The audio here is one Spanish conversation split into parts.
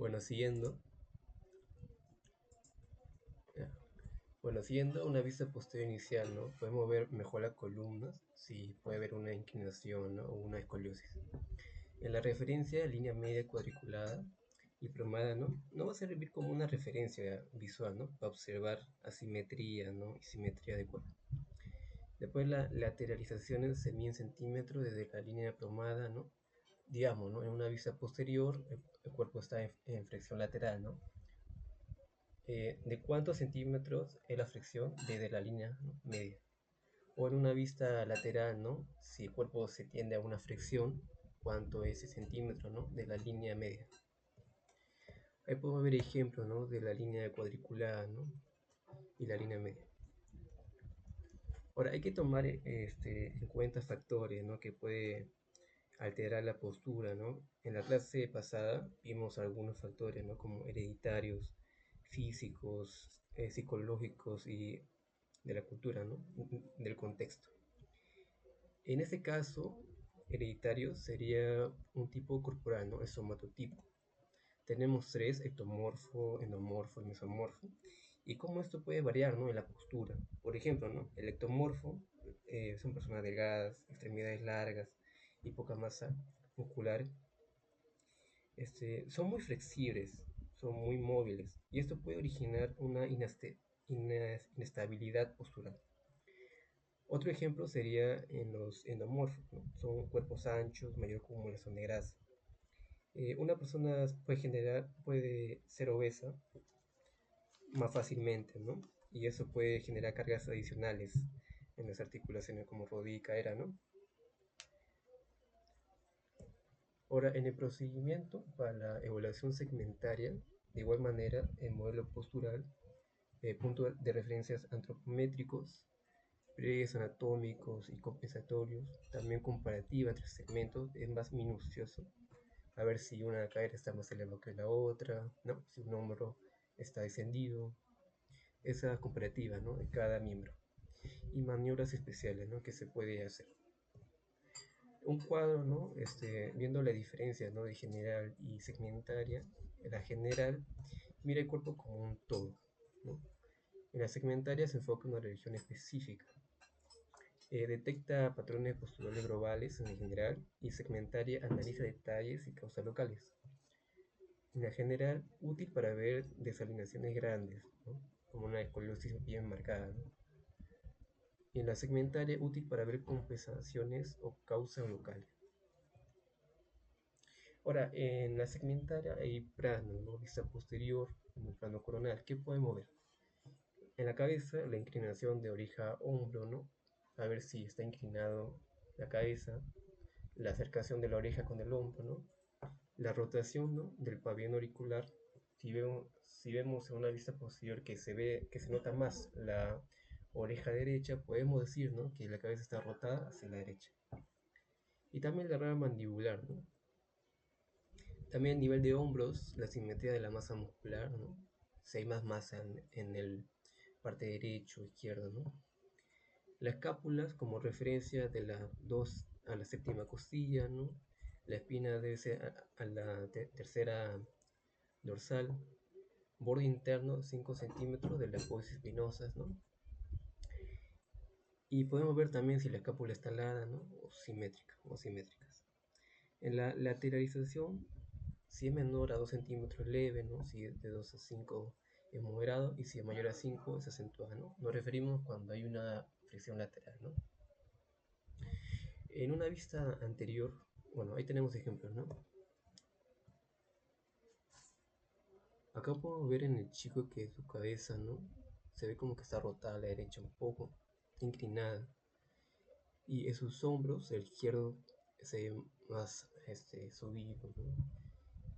Bueno, siguiendo, ya. Bueno, siguiendo una vista posterior inicial, ¿no? Podemos ver mejor las columnas, si puede haber una inclinación, ¿no? O una escoliosis. En la referencia, línea media cuadriculada y plomada, ¿no? No va a servir como una referencia visual, ¿no? Para observar asimetría, ¿no? Y simetría de cuerpo. Después la lateralización se mide en centímetros desde la línea plomada, ¿no? Digamos, ¿no? En una vista posterior, el cuerpo está en flexión lateral, ¿no? ¿De cuántos centímetros es la flexión desde la línea, ¿no? media? O en una vista lateral, ¿no? Si el cuerpo se tiende a una flexión, ¿cuánto es ese centímetro, ¿no? De la línea media? Ahí podemos ver ejemplos, ¿no? De la línea cuadriculada, ¿no? Y la línea media. Ahora, hay que tomar en cuenta factores, ¿no? Que puede alterar la postura, ¿no? En la clase pasada vimos algunos factores, ¿no? Como hereditarios, físicos, psicológicos y de la cultura, ¿no? Del contexto. En este caso, hereditario sería un tipo corporal, ¿no? El somatotipo. Tenemos tres: ectomorfo, endomorfo y mesomorfo. Y cómo esto puede variar, ¿no? En la postura. Por ejemplo, ¿no? El ectomorfo son personas delgadas, extremidades largas y poca masa muscular. Son muy flexibles, son muy móviles. Y esto puede originar una inestabilidad postural. Otro ejemplo sería en los endomorfos, ¿no? Son cuerpos anchos, mayor acumulación de grasa. Una persona puede ser obesa más fácilmente, ¿no? Y eso puede generar cargas adicionales en las articulaciones como rodilla y cadera, ¿no? Ahora, en el procedimiento para la evaluación segmentaria, de igual manera, el modelo postural, puntos de referencias antropométricos, pliegues anatómicos y compensatorios, también comparativa entre segmentos, es más minucioso, a ver si una cadera está más elevada que la otra, ¿no? Si un hombro está descendido, esa comparativa, ¿no? De cada miembro. Y maniobras especiales, ¿no? Que se puede hacer. Un cuadro, ¿no? Viendo la diferencia, ¿no? De general y segmentaria. En la general mira el cuerpo como un todo, ¿no? En la segmentaria se enfoca en una región específica. Detecta patrones posturales globales en general y segmentaria analiza detalles y causas locales. En la general, útil para ver desalineaciones grandes, ¿no? Como una escoliosis bien marcada, ¿no? Y en la segmentaria, útil para ver compensaciones o causas locales. Ahora, en la segmentaria hay plano, ¿no? Vista posterior, en el plano coronal. ¿Qué podemos ver? En la cabeza, la inclinación de oreja a hombro, ¿no? A ver si está inclinado la cabeza, la acercación de la oreja con el hombro, ¿no? La rotación, ¿no? Del pabellón auricular. Si vemos en una vista posterior que se nota más la oreja derecha, podemos decir, ¿no? Que la cabeza está rotada hacia la derecha. Y también la rama mandibular, ¿no? También a nivel de hombros, la simetría de la masa muscular, ¿no? Si hay más masa en el parte derecho o izquierdo, ¿no? Las escápulas como referencia de la 2 a la séptima costilla, ¿no? La espina debe ser a la tercera dorsal, borde interno 5 centímetros de la apófisis spinosas, ¿no? Y podemos ver también si la escápula está alada, ¿no? O simétrica, o simétricas. En la lateralización, si es menor a 2 centímetros leve, ¿no? Si es de 2 a 5 es moderado y si es mayor a 5 es acentuada, ¿no? Nos referimos cuando hay una flexión lateral, ¿no? En una vista anterior, bueno, ahí tenemos ejemplos, ¿no? Acá podemos ver en el chico que su cabeza, ¿no? Se ve como que está rotada a la derecha un poco, inclinada. Y en sus hombros, el izquierdo se ve más subido, ¿no?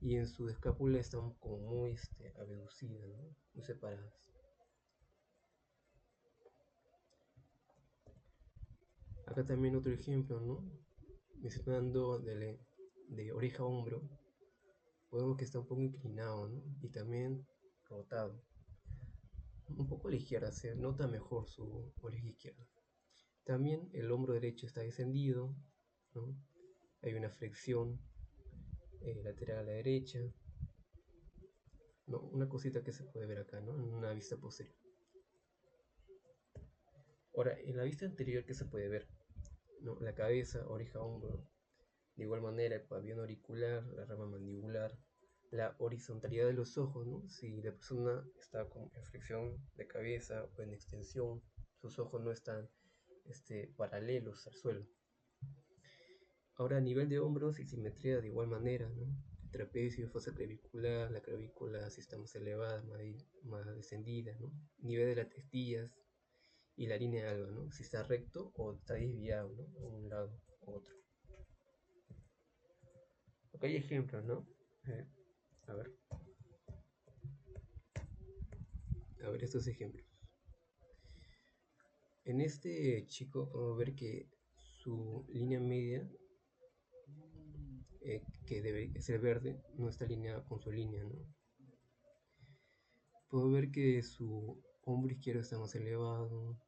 Y en su escápula están como muy abducidas, ¿no? Muy separadas. Acá también otro ejemplo, ¿no? Mencionando de oreja a hombro, podemos que está un poco inclinado, ¿no? Y también rotado. Un poco a la izquierda, se nota mejor su oreja izquierda. También el hombro derecho está descendido, ¿no? Hay una flexión lateral a la derecha. ¿no? Una cosita que se puede ver acá, ¿no? En una vista posterior. Ahora, en la vista anterior, ¿qué se puede ver? ¿No? La cabeza, oreja, hombro. De igual manera, el pabellón auricular, la rama mandibular, la horizontalidad de los ojos, ¿no? Si la persona está con flexión de cabeza o en extensión, sus ojos no están paralelos al suelo. Ahora, a nivel de hombros y simetría de igual manera, ¿no? Trapecio, fosa clavicular, la clavícula si está más elevada, más descendida, ¿no? Nivel de las testillas y la línea alba, ¿no? Si está recto o está desviado, ¿no? A un lado u otro. Acá hay ejemplos, ¿no? A ver. A ver estos ejemplos. En este chico podemos ver que su línea media, que debe ser verde, no está alineada con su línea, ¿no? Puedo ver que su hombro izquierdo está más elevado,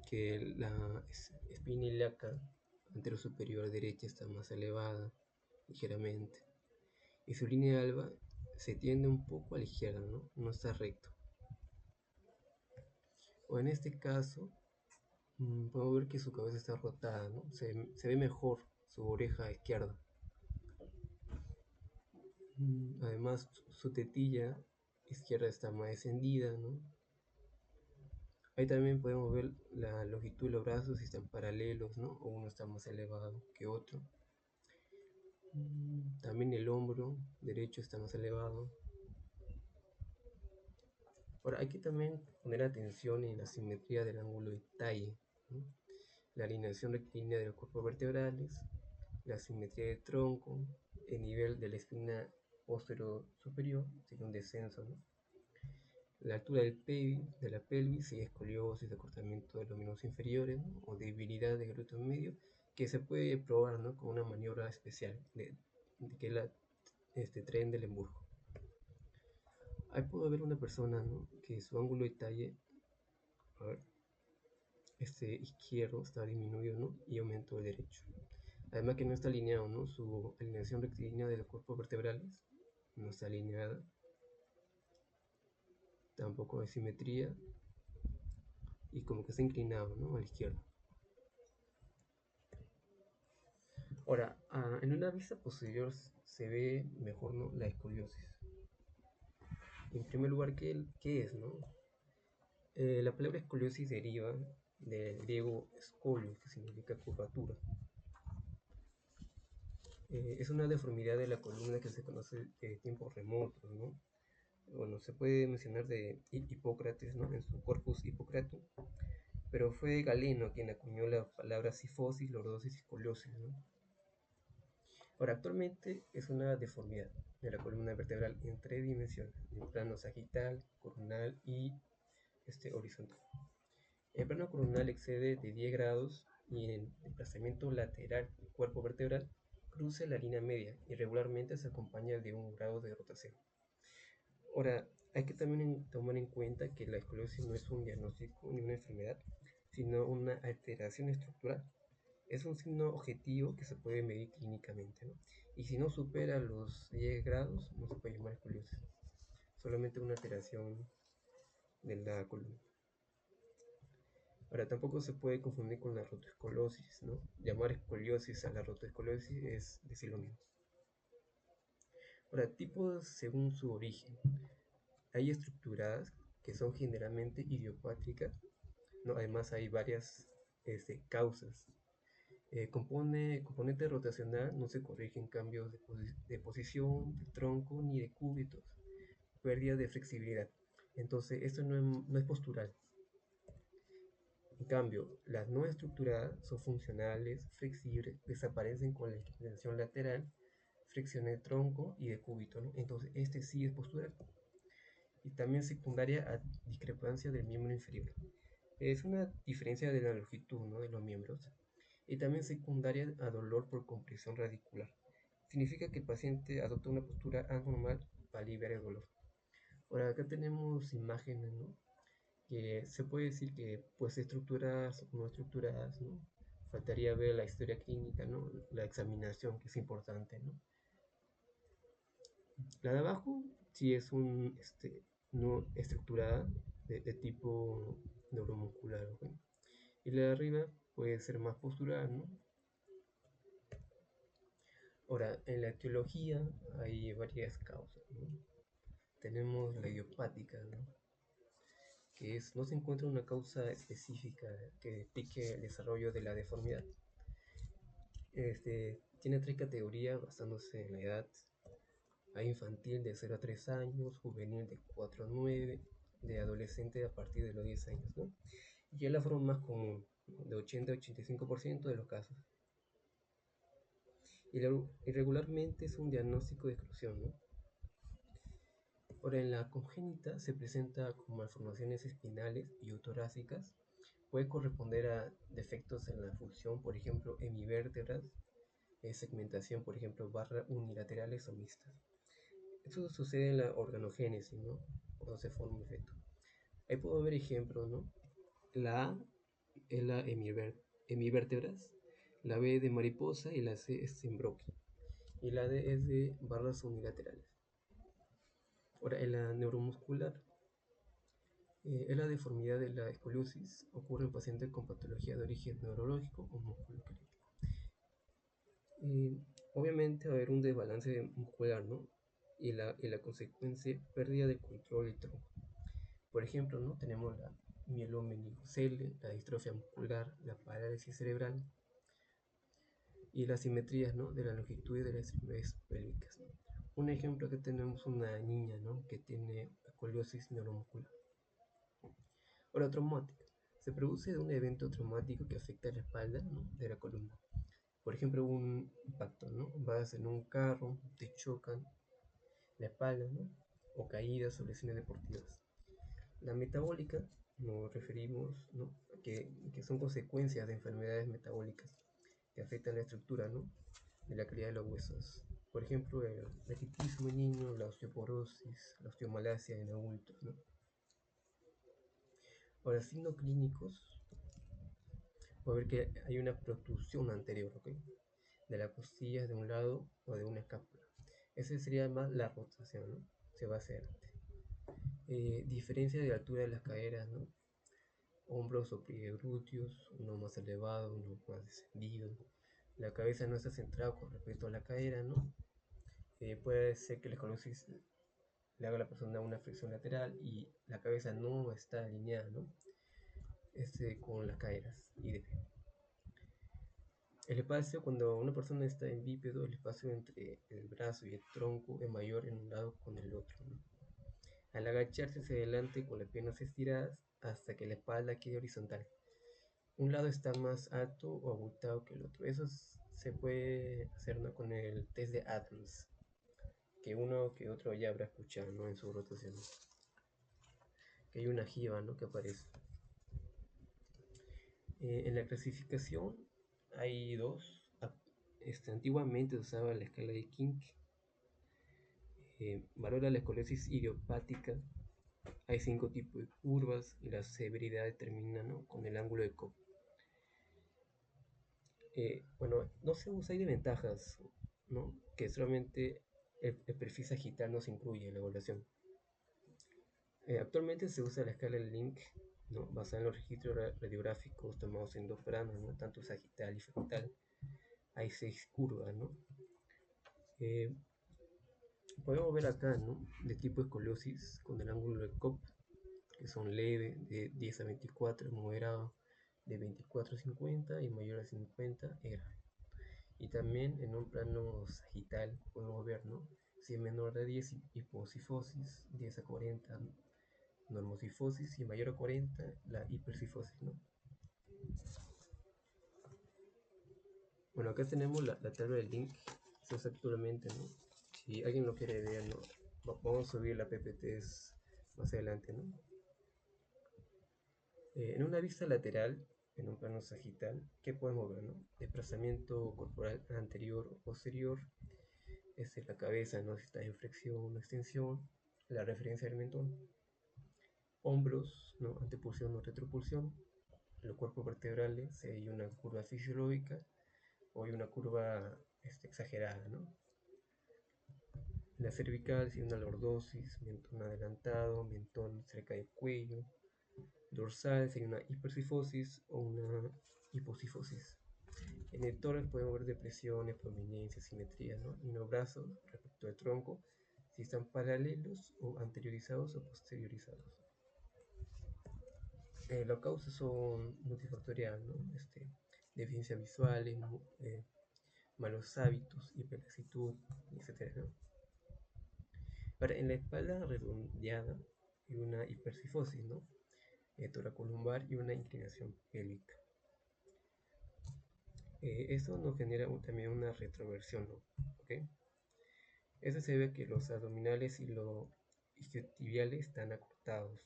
que la espina ilíaca anterior superior derecha está más elevada ligeramente, y su línea alba se tiende un poco a la izquierda, ¿no? No está recto. O en este caso, podemos ver que su cabeza está rotada, ¿no? Se ve mejor su oreja izquierda. Además, su tetilla izquierda está más descendida, ¿no? Ahí también podemos ver la longitud de los brazos, si están paralelos, ¿no? O uno está más elevado que otro. También el hombro derecho está más elevado. Ahora, hay que también poner atención en la simetría del ángulo de talle, ¿no? La alineación rectilínea de los cuerpos vertebrales, la simetría del tronco, el nivel de la espina posterior superior, sería un descenso, ¿no? La altura de la pelvis, si es escoliosis, acortamiento de los miembros inferiores, ¿no? O debilidad del glúteo medio, que se puede probar, ¿no? Con una maniobra especial, que es la tren del Lemburgo. Ahí puedo ver una persona, ¿no? Que su ángulo de talle, a ver, izquierdo está disminuido, ¿no? Y aumentó el derecho. Además que no está alineado, ¿no? Su alineación rectilínea de los cuerpos vertebrales no está alineada. Tampoco hay simetría. Y como que está inclinado, ¿no? A la izquierda. Ahora, en una vista posterior se ve mejor, ¿no? La escoliosis. En primer lugar, ¿qué es, no? La palabra escoliosis deriva del griego escolio, que significa curvatura. Es una deformidad de la columna que se conoce de tiempos remotos, ¿no? Bueno, se puede mencionar de Hipócrates, ¿no? En su Corpus Hippocratum, pero fue Galeno quien acuñó la palabra sifosis, lordosis y escoliosis, ¿no? Ahora, actualmente es una deformidad de la columna vertebral en 3 dimensiones, en plano sagital, coronal y horizontal. El plano coronal excede de 10 grados y en desplazamiento lateral del cuerpo vertebral cruza la línea media y regularmente se acompaña de un grado de rotación. Ahora, hay que también tomar en cuenta que la escoliosis no es un diagnóstico ni una enfermedad, sino una alteración estructural. Es un signo objetivo que se puede medir clínicamente, ¿no? Y si no supera los 10 grados, no se puede llamar escoliosis, solamente una alteración de la columna. Ahora, tampoco se puede confundir con la rotoesclerosis, ¿no? Llamar escoliosis a la rotoesclerosis es decir lo mismo. Ahora, tipos según su origen. Hay estructuradas que son generalmente idiopátricas, ¿no? Además hay varias causas. Componente rotacional no se corrigen cambios de posición, de tronco ni de cúbitos, pérdida de flexibilidad. Entonces, esto no es postural. En cambio, las no estructuradas son funcionales, flexibles, desaparecen con la extensión lateral, flexión de tronco y de cúbito, ¿no? Entonces, este sí es postural. Y también secundaria a discrepancia del miembro inferior. Es una diferencia de la longitud, ¿no? De los miembros. Y también secundaria a dolor por compresión radicular. Significa que el paciente adopta una postura anormal para aliviar el dolor. Ahora acá tenemos imágenes, ¿no? Que se puede decir que pues estructuradas o no estructuradas, ¿no? Faltaría ver la historia clínica, ¿no? La examinación, que es importante, ¿no? La de abajo sí es no estructurada de tipo neuromuscular, ¿ok? Y la de arriba puede ser más postural, ¿no? Ahora, en la etiología hay varias causas, ¿no? Tenemos la idiopática, ¿no? Que es, no se encuentra una causa específica que explique el desarrollo de la deformidad. Tiene tres categorías basándose en la edad. Hay infantil de 0 a 3 años, juvenil de 4 a 9, de adolescente a partir de los 10 años, ¿no? Y es la forma más común, ¿no? De 80 a 85% de los casos. Y regularmente es un diagnóstico de exclusión, ¿no? Ahora, en la congénita se presenta con malformaciones espinales y torácicas. Puede corresponder a defectos en la función, por ejemplo, hemivértebras, segmentación, por ejemplo, barras unilaterales o mixtas. Esto sucede en la organogénesis, ¿no? Cuando se forma un feto. Ahí puedo ver ejemplos, ¿no? La A es la hemivértebras, la B de mariposa y la C es Simbroki. Y la D es de barras unilaterales. Ahora, en la neuromuscular, es la deformidad de la escoliosis. Ocurre en pacientes con patología de origen neurológico o musculoesquelético. Obviamente va a haber un desbalance muscular, ¿no? Y la consecuencia, pérdida de control del tronco. Por ejemplo, ¿no? Tenemos la mielomeningocele, la distrofia muscular, la parálisis cerebral y las simetrías, ¿no? De la longitud de las extremidades pélvicas, ¿no? Un ejemplo, que tenemos una niña, ¿no? Que tiene escoliosis neuromuscular. Ahora, traumática. Se produce de un evento traumático que afecta a la espalda, ¿no? De la columna. Por ejemplo, un impacto, ¿no? Vas en un carro, te chocan la espalda, ¿no? O caídas o lesiones deportivas. La metabólica nos referimos, ¿no? que son consecuencias de enfermedades metabólicas que afectan la estructura, ¿no? De la calidad de los huesos. Por ejemplo, el raquitismo en niños, la osteoporosis, la osteomalacia en adultos, ¿no? Ahora, signos clínicos, puede ver que hay una protrusión anterior, ¿ok? De las costillas de un lado o de una escápula. Ese sería más la rotación, ¿no? Se va a hacer. Diferencia de altura de las caderas, ¿no? Hombros o pliegue glúteos, uno más elevado, uno más descendido. La cabeza no está centrada con respecto a la cadera, ¿no? Puede ser que la escoliosis le haga a la persona una flexión lateral y la cabeza no está alineada, ¿no? Con las caderas y de pie. El espacio, cuando una persona está en bípedo, el espacio entre el brazo y el tronco es mayor en un lado con el otro, ¿no? Al agacharse hacia adelante con las piernas estiradas hasta que la espalda quede horizontal. Un lado está más alto o abultado que el otro. Eso se puede hacer, ¿no? Con el test de Adams, que uno que otro ya habrá escuchado, ¿no? En su rotación. Que hay una jiba, ¿no? Que aparece. En la clasificación hay dos. Antiguamente usaba la escala de Kink. Valora la escoliosis idiopática. Hay 5 tipos de curvas y la severidad determina, ¿no? Con el ángulo de Cobb. Bueno, no se usa, hay desventajas, ¿no? Que solamente el perfil sagital no se incluye en la evaluación. Actualmente se usa la escala de Link, ¿no? Basada en los registros radiográficos tomados en 2 planos, ¿no? Tanto sagital y frontal. Hay 6 curvas, ¿no? Podemos ver acá, ¿no? De tipo escoliosis con el ángulo de Cobb, que son leve de 10 a 24, moderado de 24 a 50 y mayor a 50 era. Y también en un plano sagital podemos ver, ¿no? Si es menor de 10, hipocifosis, 10 a 40, normocifosis, y mayor a 40, la hipercifosis, ¿no? Bueno, acá tenemos la tabla de Link, se usa actualmente, ¿no? Si alguien lo quiere ver, ¿no? Vamos a subir la PPTs más adelante, ¿no? En una vista lateral, en un plano sagital, ¿qué podemos ver, no? Desplazamiento corporal anterior o posterior, la cabeza, ¿no? Si está en flexión o extensión, la referencia del mentón, hombros, ¿no? Antepulsión o retropulsión, los cuerpos vertebrales, si hay una curva fisiológica o hay una curva exagerada, ¿no? En la cervical, si hay una lordosis, mentón adelantado, mentón cerca del cuello. Dorsal, si hay una hipercifosis o una hipocifosis. En el tórax podemos ver depresiones, prominencias, simetrías, ¿no? Y en los brazos, respecto al tronco, si están paralelos o anteriorizados o posteriorizados. Las causas son multifactoriales, ¿no? Deficiencias visuales, malos hábitos, hiperlaxitud, etc., ¿no? Ahora, en la espalda redondeada y una hipercifosis, ¿no? Toracolumbar y una inclinación pélvica. Esto nos genera también una retroversión, ¿no? ¿Okay? Eso se debe a que los abdominales y los isquiotibiales están acortados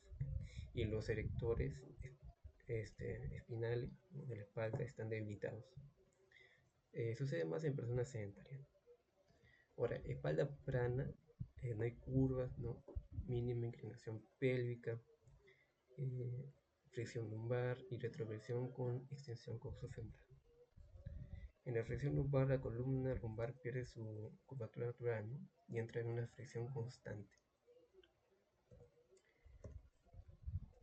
y los erectores espinales, ¿no?, de la espalda están debilitados. Sucede más en personas sedentarias. Ahora, espalda plana, no hay curvas, ¿no? Mínima inclinación pélvica, flexión lumbar y retroversión con extensión coxofemoral. En la flexión lumbar, la columna lumbar pierde su curvatura natural, ¿no?, y entra en una flexión constante.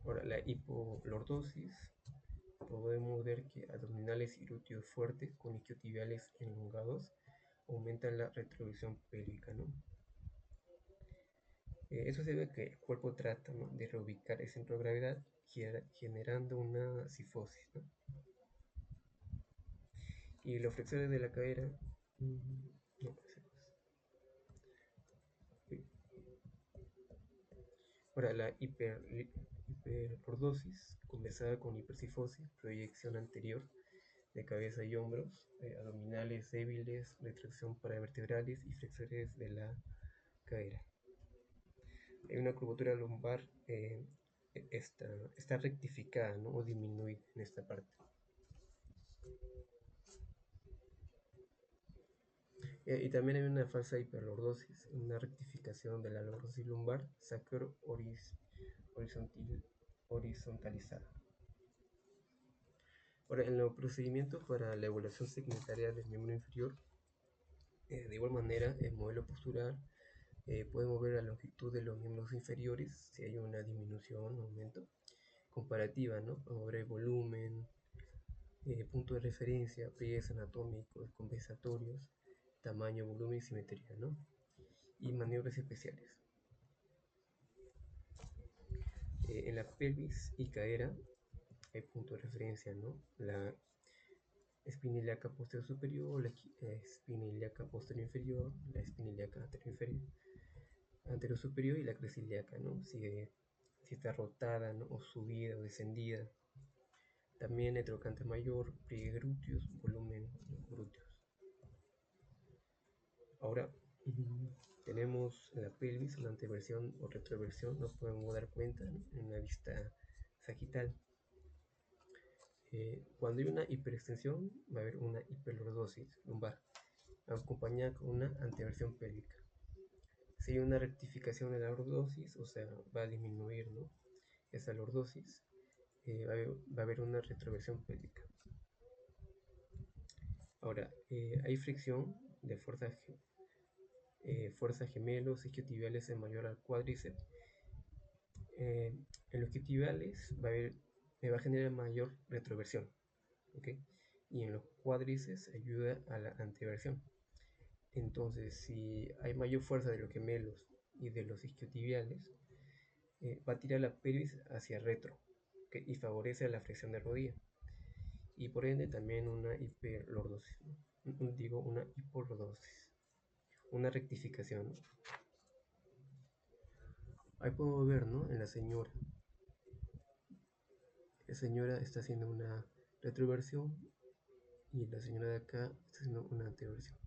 Ahora, la hipolordosis, podemos ver que abdominales y glúteos fuertes con isquiotibiales elongados aumentan la retroversión pélvica, ¿no? Eso se debe a que el cuerpo trata, ¿no?, de reubicar el centro de gravedad generando una cifosis, ¿no? Y los flexores de la cadera, no, ahora, la hiperlordosis, conversada con hipercifosis, proyección anterior de cabeza y hombros, abdominales débiles, retracción paravertebrales y flexores de la cadera. Hay una curvatura lumbar, está rectificada, ¿no?, o disminuida en esta parte. Y también hay una falsa hiperlordosis, una rectificación de la lordosis lumbar sacro-horizontalizada. Ahora, en los procedimientos para la evaluación segmentaria del miembro inferior, de igual manera, el modelo postural, podemos ver la longitud de los miembros inferiores, si hay una disminución o aumento, comparativa, ¿no? Podemos ver el volumen, punto de referencia, pliegues anatómicos, compensatorios, tamaño, volumen y simetría, ¿no? Y maniobras especiales. En la pelvis y cadera hay punto de referencia, ¿no? La espina ilíaca posterior superior, la espina ilíaca posterior inferior, la espina ilíaca anterior superior y la cresta ilíaca, ¿no? Si está rotada, ¿no?, o subida o descendida. También el trocánter mayor, pliegue glúteos, volumen glúteos. Ahora tenemos en la pelvis una anteversión o retroversión, nos podemos dar cuenta, ¿no?, en la vista sagital. Cuando hay una hiperextensión, va a haber una hiperlordosis lumbar, acompañada con una anteversión pélvica. Si hay una rectificación de la lordosis, o sea, va a disminuir, ¿no?, esa lordosis, va a haber una retroversión pélvica. Ahora, hay fricción de fuerza gemelos isquiotibiales en mayor al cuádriceps. En los isquiotibiales me va a generar mayor retroversión, ¿okay? Y en los cuádriceps ayuda a la anteversión. Entonces, si hay mayor fuerza de los gemelos y de los isquiotibiales, va a tirar la pelvis hacia retro, ¿okay?, y favorece la flexión de rodilla. Y por ende también una hiperlordosis, ¿no? Digo, una hipolordosis, una rectificación, ¿no? Ahí podemos ver, ¿no?, en la señora está haciendo una retroversión y la señora de acá está haciendo una anteversión.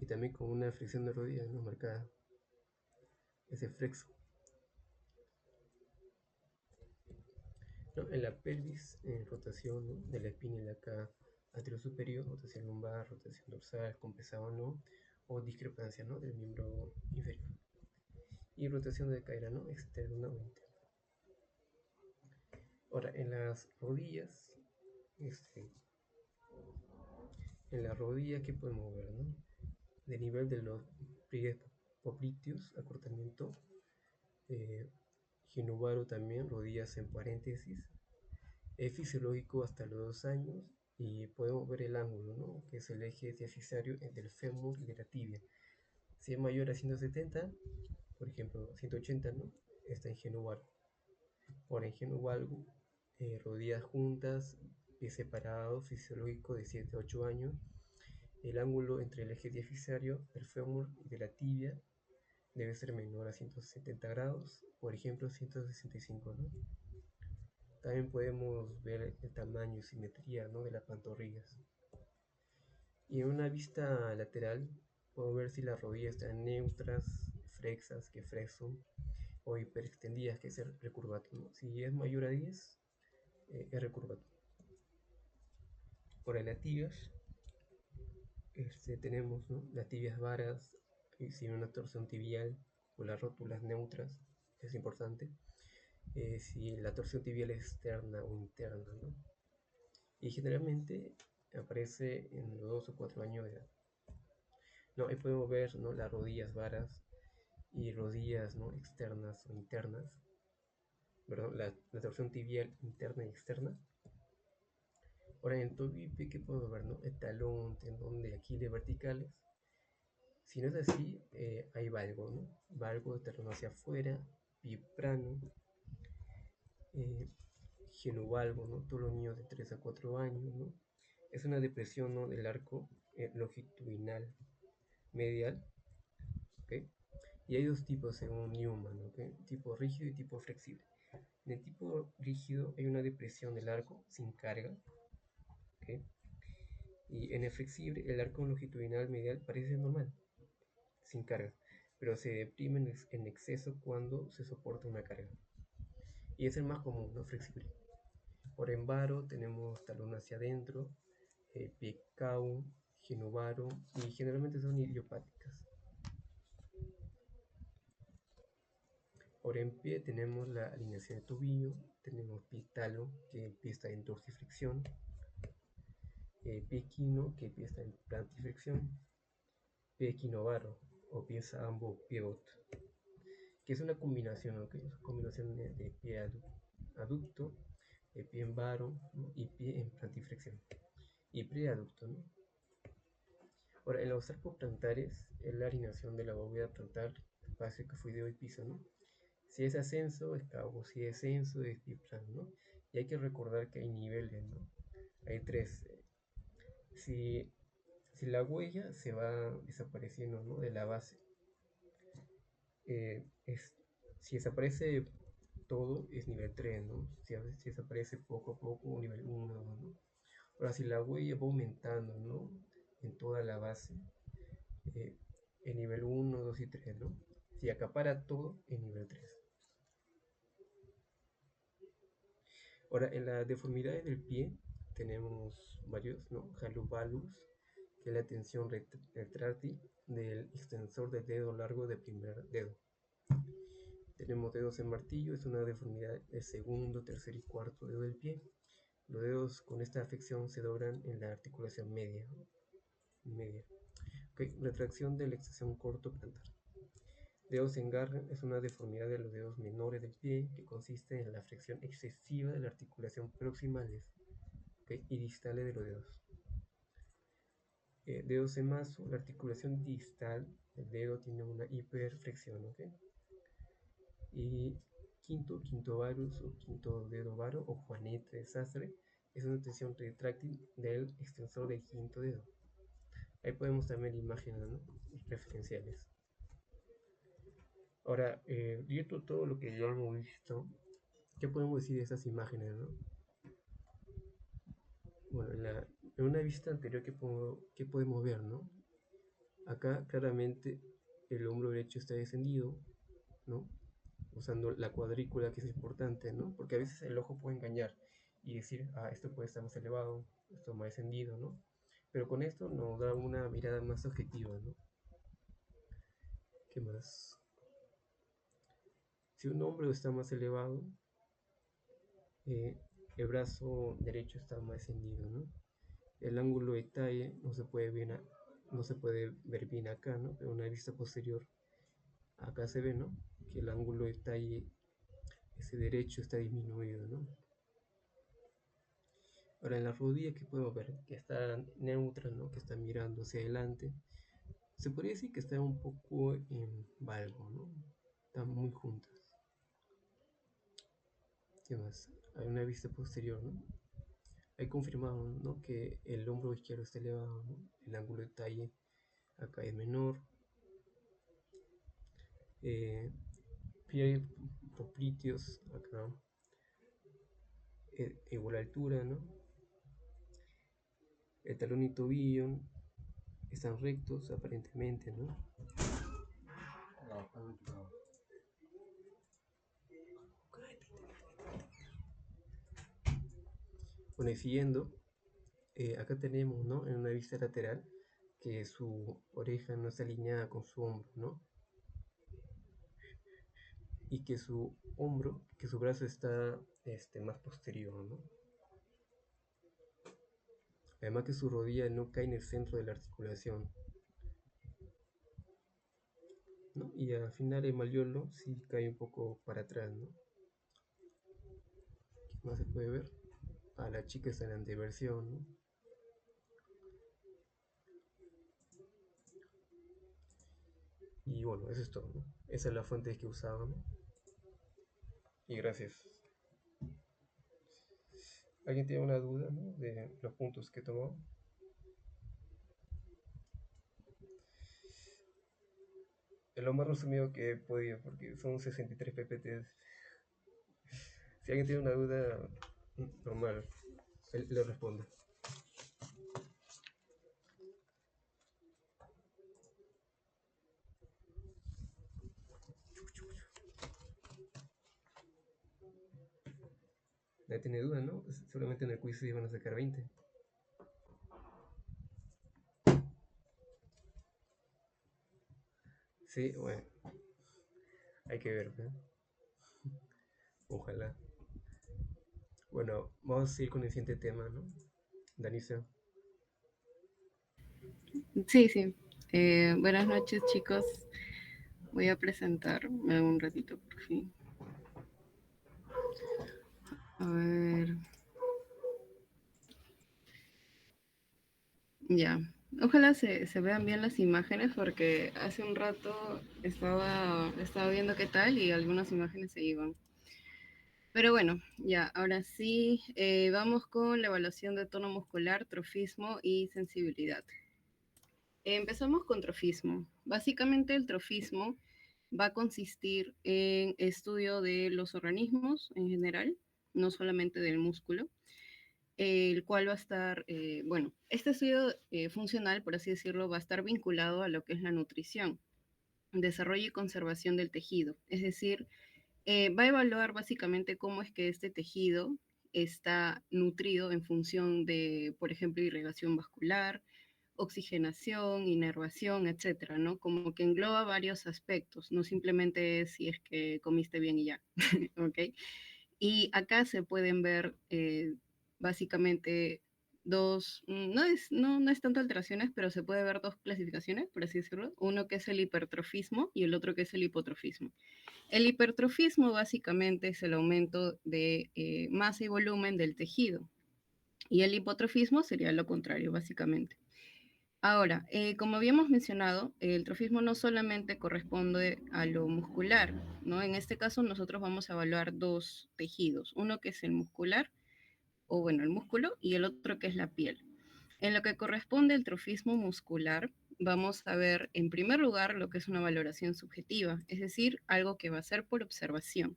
Y también con una flexión de rodilla, ¿no?, marcada, ese flexo. ¿No? En la pelvis, rotación, ¿no?, de la espina y la acá anterior superior, rotación lumbar, rotación dorsal, compensado, ¿no?, o discrepancia, ¿no?, del miembro inferior. Y rotación de cadera, ¿no?, externa o interna. Ahora, en las rodillas, en la rodilla, ¿qué podemos ver, no? de nivel de los pliegues popliteos, acortamiento, eh, ginubaro también, rodillas en paréntesis. Es fisiológico hasta los 2 años y podemos ver el ángulo, ¿no? Que es el eje diafisario del fémur y de la tibia. Si es mayor a 170, por ejemplo 180, ¿no? Está en ginubaro. Ahora en ginubaro, rodillas juntas, pies separados, fisiológico de 7 a 8 años. El ángulo entre el eje diafisario del fémur y de la tibia debe ser menor a 170 grados, por ejemplo 165, ¿no? También podemos ver el tamaño y simetría, ¿no? De las pantorrillas. Y en una vista lateral podemos ver si las rodillas están neutras, flexas, que flexo, o hiperextendidas, que es el recurvato, ¿no? Si es mayor a 10, es recurvato. Por las tibias, tenemos, ¿no? Las tibias varas, sin una torsión tibial, o las rótulas neutras, es importante. Si la torsión tibial es externa o interna, ¿no? Y generalmente aparece en los 2 o 4 años de edad. No, ahí podemos ver, ¿no? Las rodillas varas y rodillas, ¿no? Externas o internas. Perdón, la torsión tibial interna y externa. Ahora en el tobillo, ¿qué podemos ver, no? El talón, tendón de Aquiles verticales. Si no es así, hay valgo, ¿no? Valgo de talón hacia afuera, pie plano, genovalgo, ¿no? Todos los niños de 3 a 4 años, ¿no? Es una depresión, ¿no? Del arco longitudinal medial, ¿ok? Y hay dos tipos según Newman, ¿ok? Tipo rígido y tipo flexible. En el tipo rígido hay una depresión del arco sin carga, ¿ok? Y en el flexible el arco longitudinal medial parece normal, sin carga, pero se deprime en exceso cuando se soporta una carga. Y es el más común, ¿no? Flexible. Por en varo tenemos talón hacia adentro, pie cau, ginovaro, y generalmente son idiopáticas. Ahora en pie tenemos la alineación de tobillo, tenemos pie talo, que el pie está en dorsiflexión, pie quino, que el pie está en plantiflexión, pie quinovaro, o pie sambo, pivot, que es una combinación, ¿no? Es una combinación de pie aducto, pie en varo, ¿no? Y pie en plantiflexión, y preaducto, ¿no? Ahora, en los arcos plantares es la alineación de la bóveda plantar, espacio cafoideo y piso, ¿no? Si es ascenso, es cabo, si es descenso, es biplano, ¿no? Y hay que recordar que hay niveles, ¿no? Hay tres. Si, si la huella se va desapareciendo, ¿no? De la base, si desaparece todo, es nivel 3, ¿no? Si desaparece poco a poco, nivel 1, 2, ¿no? Ahora, si la huella va aumentando, ¿no? En toda la base, en nivel 1, 2 y 3, ¿no? Si acapara todo, en nivel 3. Ahora, en las deformidades del pie tenemos varios, ¿no? Halus que es la tensión retráctil del extensor del dedo largo del primer dedo. Tenemos dedos en martillo, es una deformidad del segundo, tercer y cuarto dedo del pie. Los dedos con esta afección se doblan en la articulación media. Okay. Retracción de la extensión corto plantar. Dedos en garra es una deformidad de los dedos menores del pie que consiste en la flexión excesiva de la articulación proximales, ¿okay? Y distales de los dedos. Dedos en mazo, la articulación distal del dedo tiene una hiperflexión, ¿okay? Y quinto varus o quinto dedo varo o juanete de sastre es una tensión retráctil del extensor del quinto dedo. Ahí podemos también imágenes, ¿no? Referenciales. Ahora, viendo todo lo que ya hemos visto, ¿qué podemos decir de esas imágenes, no? Bueno, en una vista anterior, ¿qué podemos ver, no? Acá claramente el hombro derecho está descendido, ¿no? Usando la cuadrícula, que es importante, ¿no? Porque a veces el ojo puede engañar y decir, esto puede estar más elevado, esto más descendido, ¿no? Pero con esto nos da una mirada más objetiva, ¿no? ¿Qué más? Si un hombro está más elevado, el brazo derecho está más descendido, ¿no? El ángulo de talle no se puede no se puede ver bien acá, ¿no? Pero una vista posterior, acá se ve, ¿no? Que el ángulo está ahí, ese derecho está disminuido, ¿no? Ahora en la rodilla, ¿qué podemos ver? Que está neutra, ¿no? Que está mirando hacia adelante. Se podría decir que está un poco en valgo, ¿no? Están muy juntas. ¿Qué más? Hay una vista posterior, ¿no? Hay confirmado, ¿no? Que el hombro izquierdo está elevado, ¿no? El ángulo de talle acá es menor. Pie popliteos acá igual altura, ¿no? El talón y tobillo están rectos aparentemente, ¿no? Bueno, y siguiendo, acá tenemos, ¿no? En una vista lateral que su oreja no está alineada con su hombro, ¿no? Y que su hombro, que su brazo está más posterior, ¿no? Además que su rodilla no cae en el centro de la articulación, ¿no? Y al final el malleolo sí cae un poco para atrás, ¿no? ¿Qué más se puede ver? A la chica está en la anteversión, ¿no? Y bueno, eso es todo, ¿no? Esa es la fuente que usaba, ¿no? Y gracias. ¿Alguien tiene una duda, ¿no? De los puntos que tomó? Lo más resumido que he podido, porque son 63 PPTs. Si alguien tiene una duda, normal, él le responde. Nadie tiene duda, ¿no? Seguramente en el quiz iban a sacar 20. Sí, bueno, hay que ver, ¿no? Ojalá. Bueno, vamos a ir con el siguiente tema, ¿no? Danisa. Sí, sí. Buenas noches, chicos. Voy a presentarme un ratito, por fin. A ver. Ya. Ojalá se vean bien las imágenes porque hace un rato estaba viendo qué tal y algunas imágenes se iban. Pero bueno, ya, ahora sí, vamos con la evaluación de tono muscular, trofismo y sensibilidad. Empezamos con trofismo. Básicamente el trofismo va a consistir en estudio de los organismos en general, no solamente del músculo, el cual va a estar, bueno, este estudio funcional, por así decirlo, va a estar vinculado a lo que es la nutrición, desarrollo y conservación del tejido. Es decir, va a evaluar básicamente cómo es que este tejido está nutrido en función de, por ejemplo, irrigación vascular, oxigenación, inervación, etcétera, ¿no? Como que engloba varios aspectos, no simplemente es si es que comiste bien y ya, ¿ok? Y acá se pueden ver básicamente dos, no es tanto alteraciones, pero se puede ver dos clasificaciones, por así decirlo. Uno que es el hipertrofismo y el otro que es el hipotrofismo. El hipertrofismo básicamente es el aumento de masa y volumen del tejido. Y el hipotrofismo sería lo contrario, básicamente. Ahora, como habíamos mencionado, el trofismo no solamente corresponde a lo muscular, ¿no? En este caso nosotros vamos a evaluar dos tejidos, uno que es el muscular, o bueno, el músculo, y el otro que es la piel. En lo que corresponde al trofismo muscular, vamos a ver en primer lugar lo que es una valoración subjetiva, es decir, algo que va a ser por observación.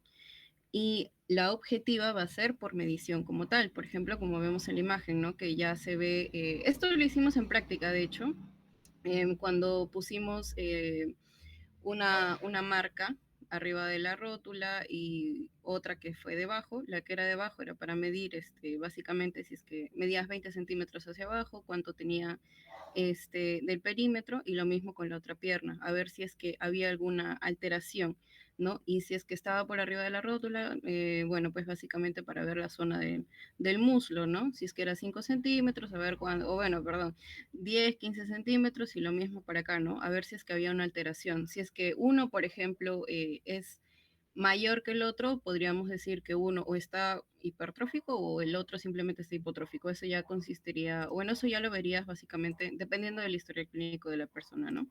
Y la objetiva va a ser por medición como tal, por ejemplo, como vemos en la imagen, ¿no? Que ya se ve, esto lo hicimos en práctica, de hecho, cuando pusimos una marca arriba de la rótula y otra que fue debajo. La que era debajo era para medir, básicamente, si es que medías 20 centímetros hacia abajo, cuánto tenía del perímetro, y lo mismo con la otra pierna, a ver si es que había alguna alteración, ¿no? Y si es que estaba por arriba de la rótula, bueno, pues básicamente para ver la zona del muslo, ¿no? Si es que era 5 centímetros, a ver cuándo, o bueno, perdón, 10, 15 centímetros, y lo mismo para acá, ¿no? A ver si es que había una alteración. Si es que uno, por ejemplo, es mayor que el otro, podríamos decir que uno o está hipertrófico o el otro simplemente está hipotrófico. Eso ya consistiría, bueno, eso ya lo verías básicamente dependiendo del historial clínico de la persona, ¿no?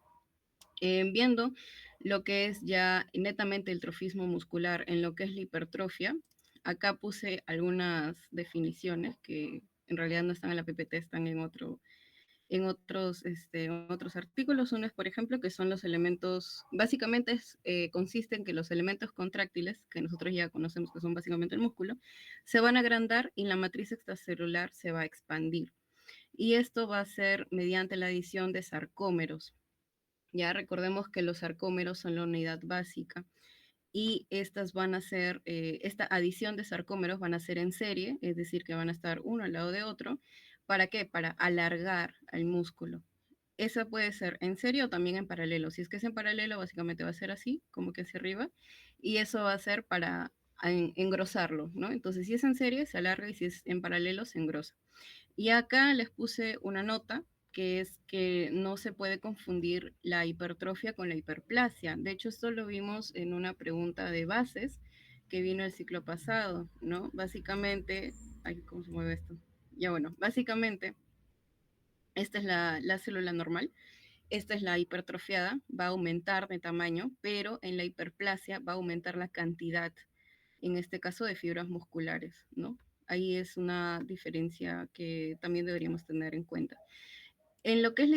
Viendo lo que es ya netamente el trofismo muscular en lo que es la hipertrofia, acá puse algunas definiciones que en realidad no están en la PPT, están en otros artículos. Uno es, por ejemplo, que son los elementos, básicamente consiste en que los elementos contráctiles, que nosotros ya conocemos que son básicamente el músculo, se van a agrandar y la matriz extracelular se va a expandir. Y esto va a ser mediante la adición de sarcómeros. Ya recordemos que los sarcómeros son la unidad básica, y estas van a ser, esta adición de sarcómeros van a ser en serie, es decir, que van a estar uno al lado de otro. ¿Para qué? Para alargar al músculo. Esa puede ser en serie o también en paralelo. Si es que es en paralelo, básicamente va a ser así, como que hacia arriba, y eso va a ser para engrosarlo, ¿no? Entonces, si es en serie, se alarga, y si es en paralelo, se engrosa. Y acá les puse una nota, que es que no se puede confundir la hipertrofia con la hiperplasia. De hecho, esto lo vimos en una pregunta de bases que vino el ciclo pasado, ¿no? Básicamente, ay, ¿cómo se mueve esto? Ya bueno, básicamente, esta es la célula normal, esta es la hipertrofiada, va a aumentar de tamaño, pero en la hiperplasia va a aumentar la cantidad, en este caso de fibras musculares, ¿no? Ahí es una diferencia que también deberíamos tener en cuenta. En lo que es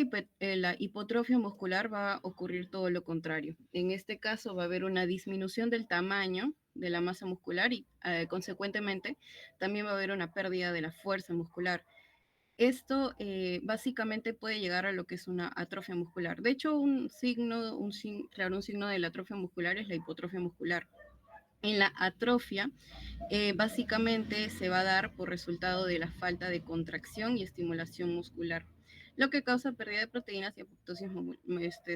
la hipotrofia muscular va a ocurrir todo lo contrario. En este caso va a haber una disminución del tamaño de la masa muscular y consecuentemente también va a haber una pérdida de la fuerza muscular. Esto básicamente puede llegar a lo que es una atrofia muscular. De hecho, claro, un signo de la atrofia muscular es la hipotrofia muscular. En la atrofia, básicamente se va a dar por resultado de la falta de contracción y estimulación muscular, lo que causa pérdida de proteínas y apoptosis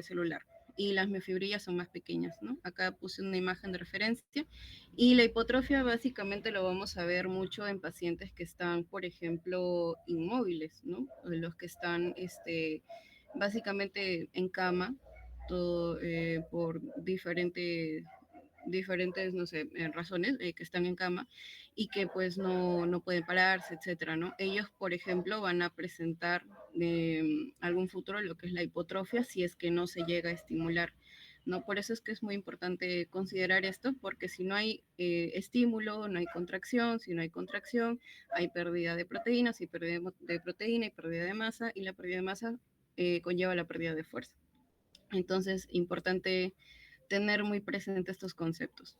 celular. Y las miofibrillas son más pequeñas, ¿no? Acá puse una imagen de referencia. Y la hipotrofia básicamente lo vamos a ver mucho en pacientes que están, por ejemplo, inmóviles, ¿no? Los que están básicamente en cama, todo, por diferentes, no sé, razones, que están en cama y que pues no pueden pararse, etcétera, ¿no? Ellos, por ejemplo, van a presentar algún futuro lo que es la hipotrofia si es que no se llega a estimular, ¿no? Por eso es que es muy importante considerar esto, porque si no hay estímulo, no hay contracción, si no hay contracción, hay pérdida de proteínas, y pérdida de proteína y pérdida de masa, y la pérdida de masa conlleva la pérdida de fuerza. Entonces, importante tener muy presente estos conceptos.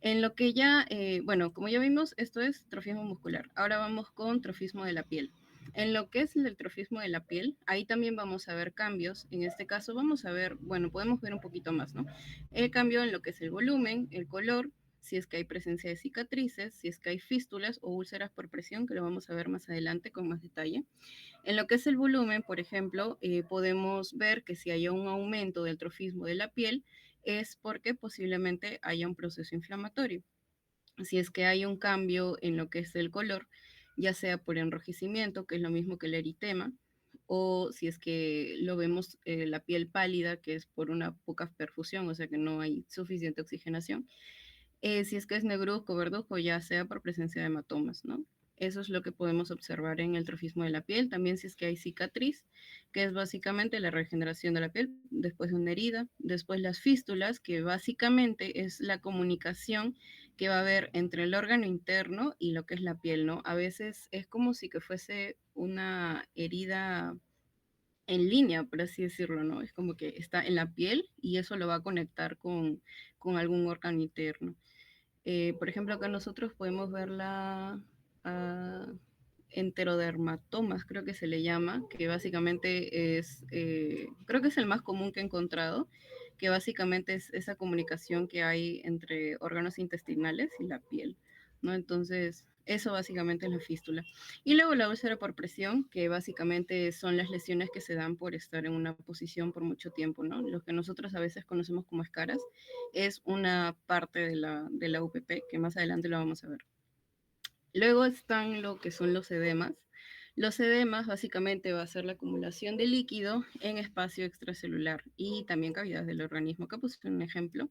En lo que ya, bueno, como ya vimos, esto es trofismo muscular. Ahora vamos con trofismo de la piel. En lo que es el trofismo de la piel, ahí también vamos a ver cambios. En este caso vamos a ver, bueno, podemos ver un poquito más, ¿no? El cambio en lo que es el volumen, el color, si es que hay presencia de cicatrices, si es que hay fístulas o úlceras por presión, que lo vamos a ver más adelante con más detalle. En lo que es el volumen, por ejemplo, podemos ver que si hay un aumento del trofismo de la piel, es porque posiblemente haya un proceso inflamatorio. Si es que hay un cambio en lo que es el color, ya sea por enrojecimiento, que es lo mismo que el eritema, o si es que lo vemos la piel pálida, que es por una poca perfusión, o sea que no hay suficiente oxigenación. Si es que es negruzco, verduzco, ya sea por presencia de hematomas, ¿no? Eso es lo que podemos observar en el trofismo de la piel. También si es que hay cicatriz, que es básicamente la regeneración de la piel después de una herida. Después las fístulas, que básicamente es la comunicación que va a haber entre el órgano interno y lo que es la piel, ¿no? A veces es como si que fuese una herida en línea, por así decirlo, ¿no? Es como que está en la piel y eso lo va a conectar con algún órgano interno. Por ejemplo, acá nosotros podemos ver la enterodermatomas, creo que se le llama, que básicamente es, creo que es el más común que he encontrado, que básicamente es esa comunicación que hay entre órganos intestinales y la piel, ¿no? Entonces, eso básicamente es la fístula. Y luego la úlcera por presión, que básicamente son las lesiones que se dan por estar en una posición por mucho tiempo, ¿no? Lo que nosotros a veces conocemos como escaras es una parte de la UPP, que más adelante lo vamos a ver. Luego están lo que son los edemas. Los edemas básicamente va a ser la acumulación de líquido en espacio extracelular y también cavidades del organismo. Acá puse un ejemplo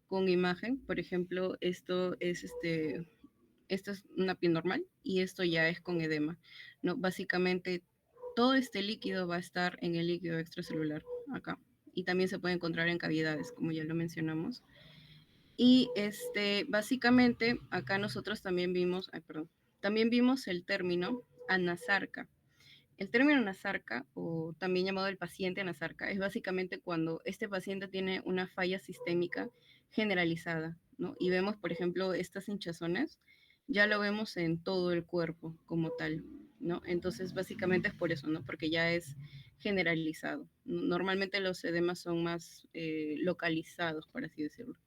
con imagen. Por ejemplo, esto es una piel normal y esto ya es con edema. ¿No? Básicamente todo este líquido va a estar en el líquido extracelular acá. Y también se puede encontrar en cavidades, como ya lo mencionamos. Y básicamente acá nosotros también vimos, ay, perdón, también vimos el término anasarca. El término anasarca, o también llamado el paciente anasarca, es básicamente cuando este paciente tiene una falla sistémica generalizada, ¿no? Y vemos, por ejemplo, estas hinchazones, ya lo vemos en todo el cuerpo como tal, ¿no? Entonces, básicamente es por eso, ¿no? Porque ya es generalizado. Normalmente los edemas son más localizados, por así decirlo.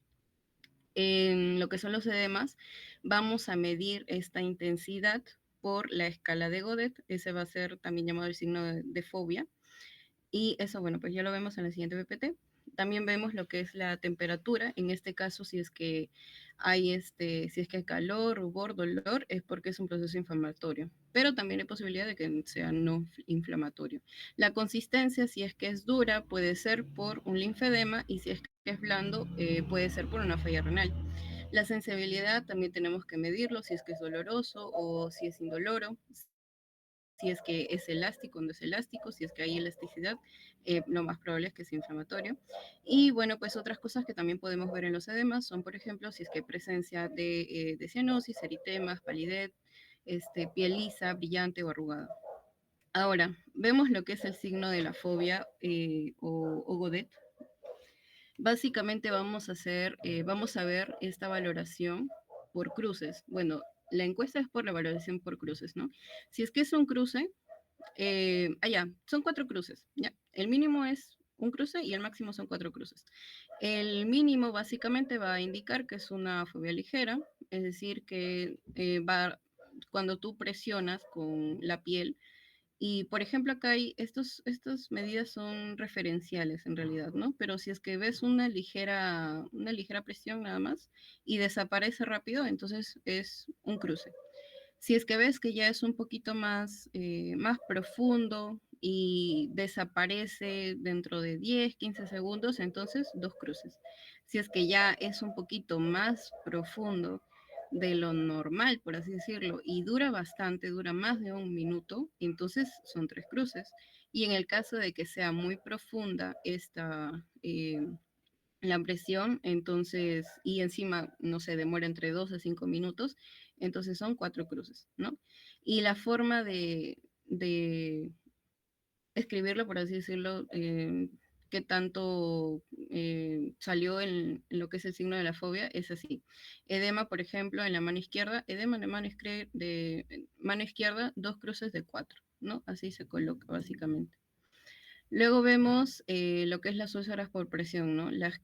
En lo que son los edemas, vamos a medir esta intensidad por la escala de Godet. Ese va a ser también llamado el signo de fobia. Y eso, bueno, pues ya lo vemos en la siguiente PPT. También vemos lo que es la temperatura. En este caso, si es que hay si es que hay calor, rubor, dolor, es porque es un proceso inflamatorio. Pero también hay posibilidad de que sea no inflamatorio. La consistencia, si es que es dura, puede ser por un linfedema, y si es que es blando, puede ser por una falla renal. La sensibilidad también tenemos que medirlo, si es que es doloroso o si es indoloro, si es que es elástico o no es elástico, si es que hay elasticidad, lo más probable es que sea inflamatorio. Y bueno, pues otras cosas que también podemos ver en los edemas son, por ejemplo, si es que hay presencia de cianosis, eritemas, palidez, piel lisa, brillante o arrugada. Ahora, vemos lo que es el signo de la fobia o Godet. Básicamente vamos a ver esta valoración por cruces. Bueno, la encuesta es por la valoración por cruces, ¿no? Si es que es un cruce, ya, son 4 cruces, ya. El mínimo es un cruce y el máximo son 4 cruces. El mínimo básicamente va a indicar que es una fobia ligera, es decir, que cuando tú presionas con la piel, y por ejemplo, acá hay estas medidas son referenciales en realidad, ¿no? Pero si es que ves una ligera presión nada más y desaparece rápido, entonces es un cruce. Si es que ves que ya es un poquito más profundo y desaparece dentro de 10, 15 segundos, entonces 2 cruces. Si es que ya es un poquito más profundo de lo normal, por así decirlo, y dura bastante, dura más de un minuto, entonces son 3 cruces. Y en el caso de que sea muy profunda la presión, entonces, y encima, no sé, demora entre 2 a 5 minutos, entonces son 4 cruces, ¿no? Y la forma de escribirlo, por así decirlo, qué tanto salió en lo que es el signo de la fobia, es así. Edema, por ejemplo, en la mano izquierda, edema en la mano izquierda, 2 cruces de 4, ¿no? Así se coloca básicamente. Luego vemos lo que es las úlceras por presión, ¿no? Las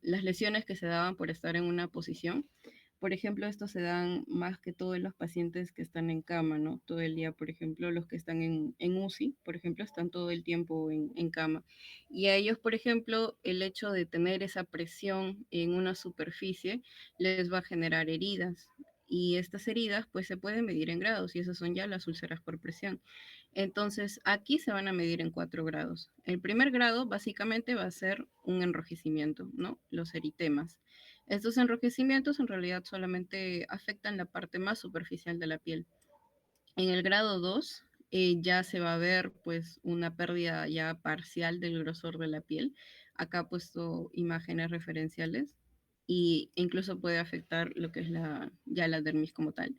lesiones que se daban por estar en una posición. Por ejemplo, estos se dan más que todo en los pacientes que están en cama, ¿no? Todo el día, por ejemplo, los que están en UCI, por ejemplo, están todo el tiempo en cama. Y a ellos, por ejemplo, el hecho de tener esa presión en una superficie les va a generar heridas. Y estas heridas, pues, se pueden medir en grados, y esas son ya las úlceras por presión. Entonces, aquí se van a medir en 4 grados. El primer grado básicamente va a ser un enrojecimiento, ¿no? Los eritemas. Estos enrojecimientos en realidad solamente afectan la parte más superficial de la piel. En el grado 2 ya se va a ver pues una pérdida ya parcial del grosor de la piel. Acá he puesto imágenes referenciales y incluso puede afectar lo que es ya la dermis como tal.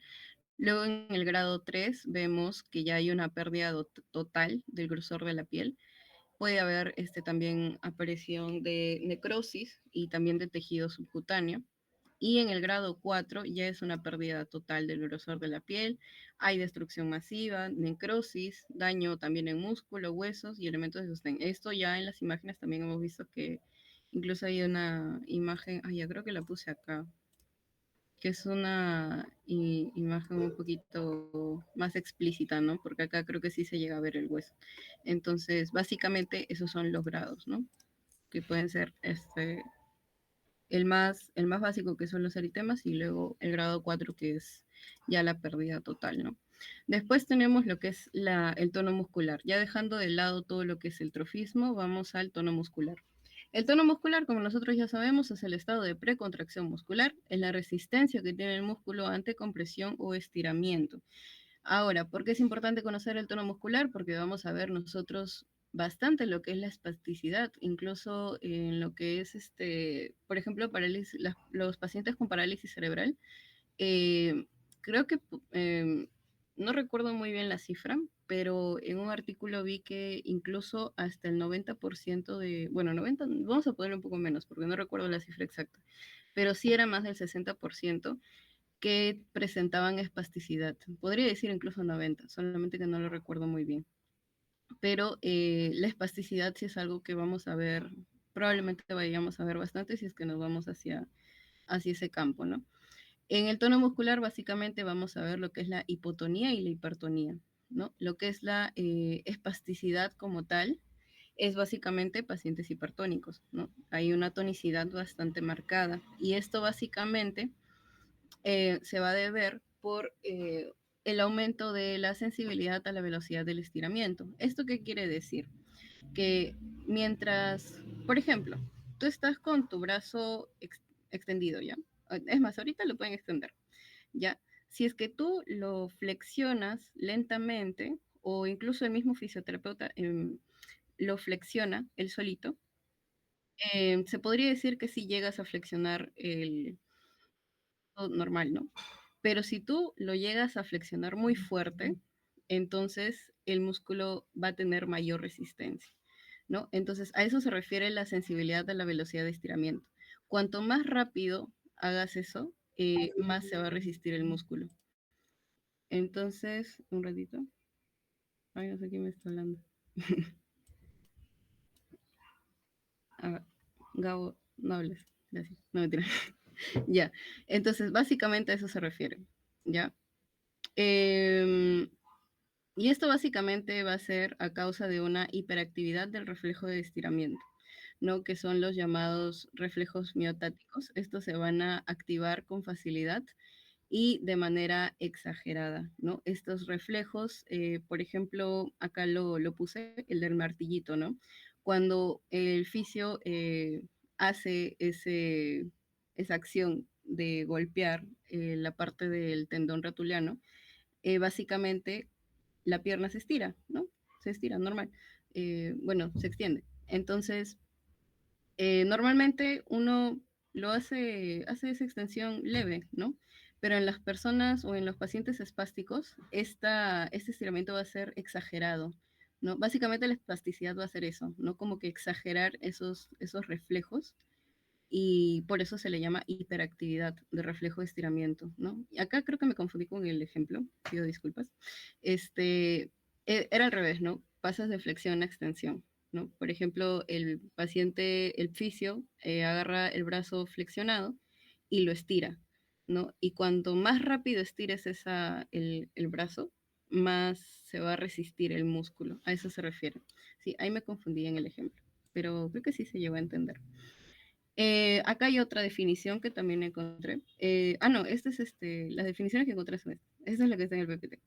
Luego en el grado 3 vemos que ya hay una pérdida total del grosor de la piel. Puede haber también aparición de necrosis y también de tejido subcutáneo. Y en el grado 4 ya es una pérdida total del grosor de la piel, hay destrucción masiva, necrosis, daño también en músculo, huesos y elementos de sostén. Esto ya en las imágenes también hemos visto Incluso hay una imagen, ya creo que la puse acá, que es una imagen un poquito más explícita, ¿no? Porque acá creo que sí se llega a ver el hueso. Entonces, básicamente esos son los grados, ¿no? Que pueden ser el más básico, que son los eritemas, y luego el grado 4 que es ya la pérdida total, ¿no? Después tenemos lo que es el tono muscular. Ya dejando de lado todo lo que es el trofismo, vamos al tono muscular. El tono muscular, como nosotros ya sabemos, es el estado de precontracción muscular, es la resistencia que tiene el músculo ante compresión o estiramiento. Ahora, ¿por qué es importante conocer el tono muscular? Porque vamos a ver nosotros bastante lo que es la espasticidad, incluso en lo que es, por ejemplo, los pacientes con parálisis cerebral. eh, Creo que, no recuerdo muy bien la cifra, pero en un artículo vi que incluso hasta el 90% bueno, 90, vamos a ponerlo un poco menos, porque no recuerdo la cifra exacta, pero sí era más del 60% que presentaban espasticidad. Podría decir incluso 90, solamente que no lo recuerdo muy bien. Pero la espasticidad sí es algo que vamos a ver, probablemente vayamos a ver bastante si es que nos vamos hacia ese campo, ¿no? En el tono muscular básicamente vamos a ver lo que es la hipotonía y la hipertonía, ¿no? Lo que es la espasticidad como tal es básicamente pacientes hipertónicos, ¿no? Hay una tonicidad bastante marcada y esto básicamente se va a deber por el aumento de la sensibilidad a la velocidad del estiramiento. ¿Esto qué quiere decir? Que mientras, por ejemplo, tú estás con tu brazo extendido, ¿ya? Es más, ahorita lo pueden extender, ¿ya? Si es que tú lo flexionas lentamente, o incluso el mismo fisioterapeuta lo flexiona él solito, se podría decir que si llegas a flexionar el normal, ¿no? Pero si tú lo llegas a flexionar muy fuerte, entonces el músculo va a tener mayor resistencia, ¿no? Entonces a eso se refiere la sensibilidad a la velocidad de estiramiento. Cuanto más rápido hagas eso, más se va a resistir el músculo. Entonces, un ratito. Ay, no sé quién me está hablando. Ah, Gabo, no hables. Gracias. No, mentira. Ya. Entonces, básicamente a eso se refiere. ¿Ya? Eh, Y esto básicamente va a ser a causa de una hiperactividad del reflejo de estiramiento, ¿no? Que son los llamados reflejos miotáticos. Estos se van a activar con facilidad y de manera exagerada, ¿no? Estos reflejos, por ejemplo, acá lo puse, el del martillito, ¿no? Cuando el fisio hace esa acción de golpear la parte del tendón ratuliano, básicamente la pierna se estira, ¿no? Se estira normal. Bueno, se extiende. Entonces, normalmente uno hace esa extensión leve, ¿no? Pero en las personas o en los pacientes espásticos, este estiramiento va a ser exagerado, ¿no? Básicamente la espasticidad va a ser eso, ¿no? Como que exagerar esos reflejos y por eso se le llama hiperactividad de reflejo de estiramiento, ¿no? Y acá creo que me confundí con el ejemplo, pido disculpas. Era al revés, ¿no? Pasas de flexión a extensión, ¿no? Por ejemplo, el paciente, el fisio, agarra el brazo flexionado y lo estira, ¿no? Y cuanto más rápido estires el brazo, más se va a resistir el músculo. A eso se refiere. Sí, ahí me confundí en el ejemplo, pero creo que sí se llevó a entender. Acá hay otra definición que también encontré. No, las definiciones que encontré son estas. Esta es la que está en el PPT.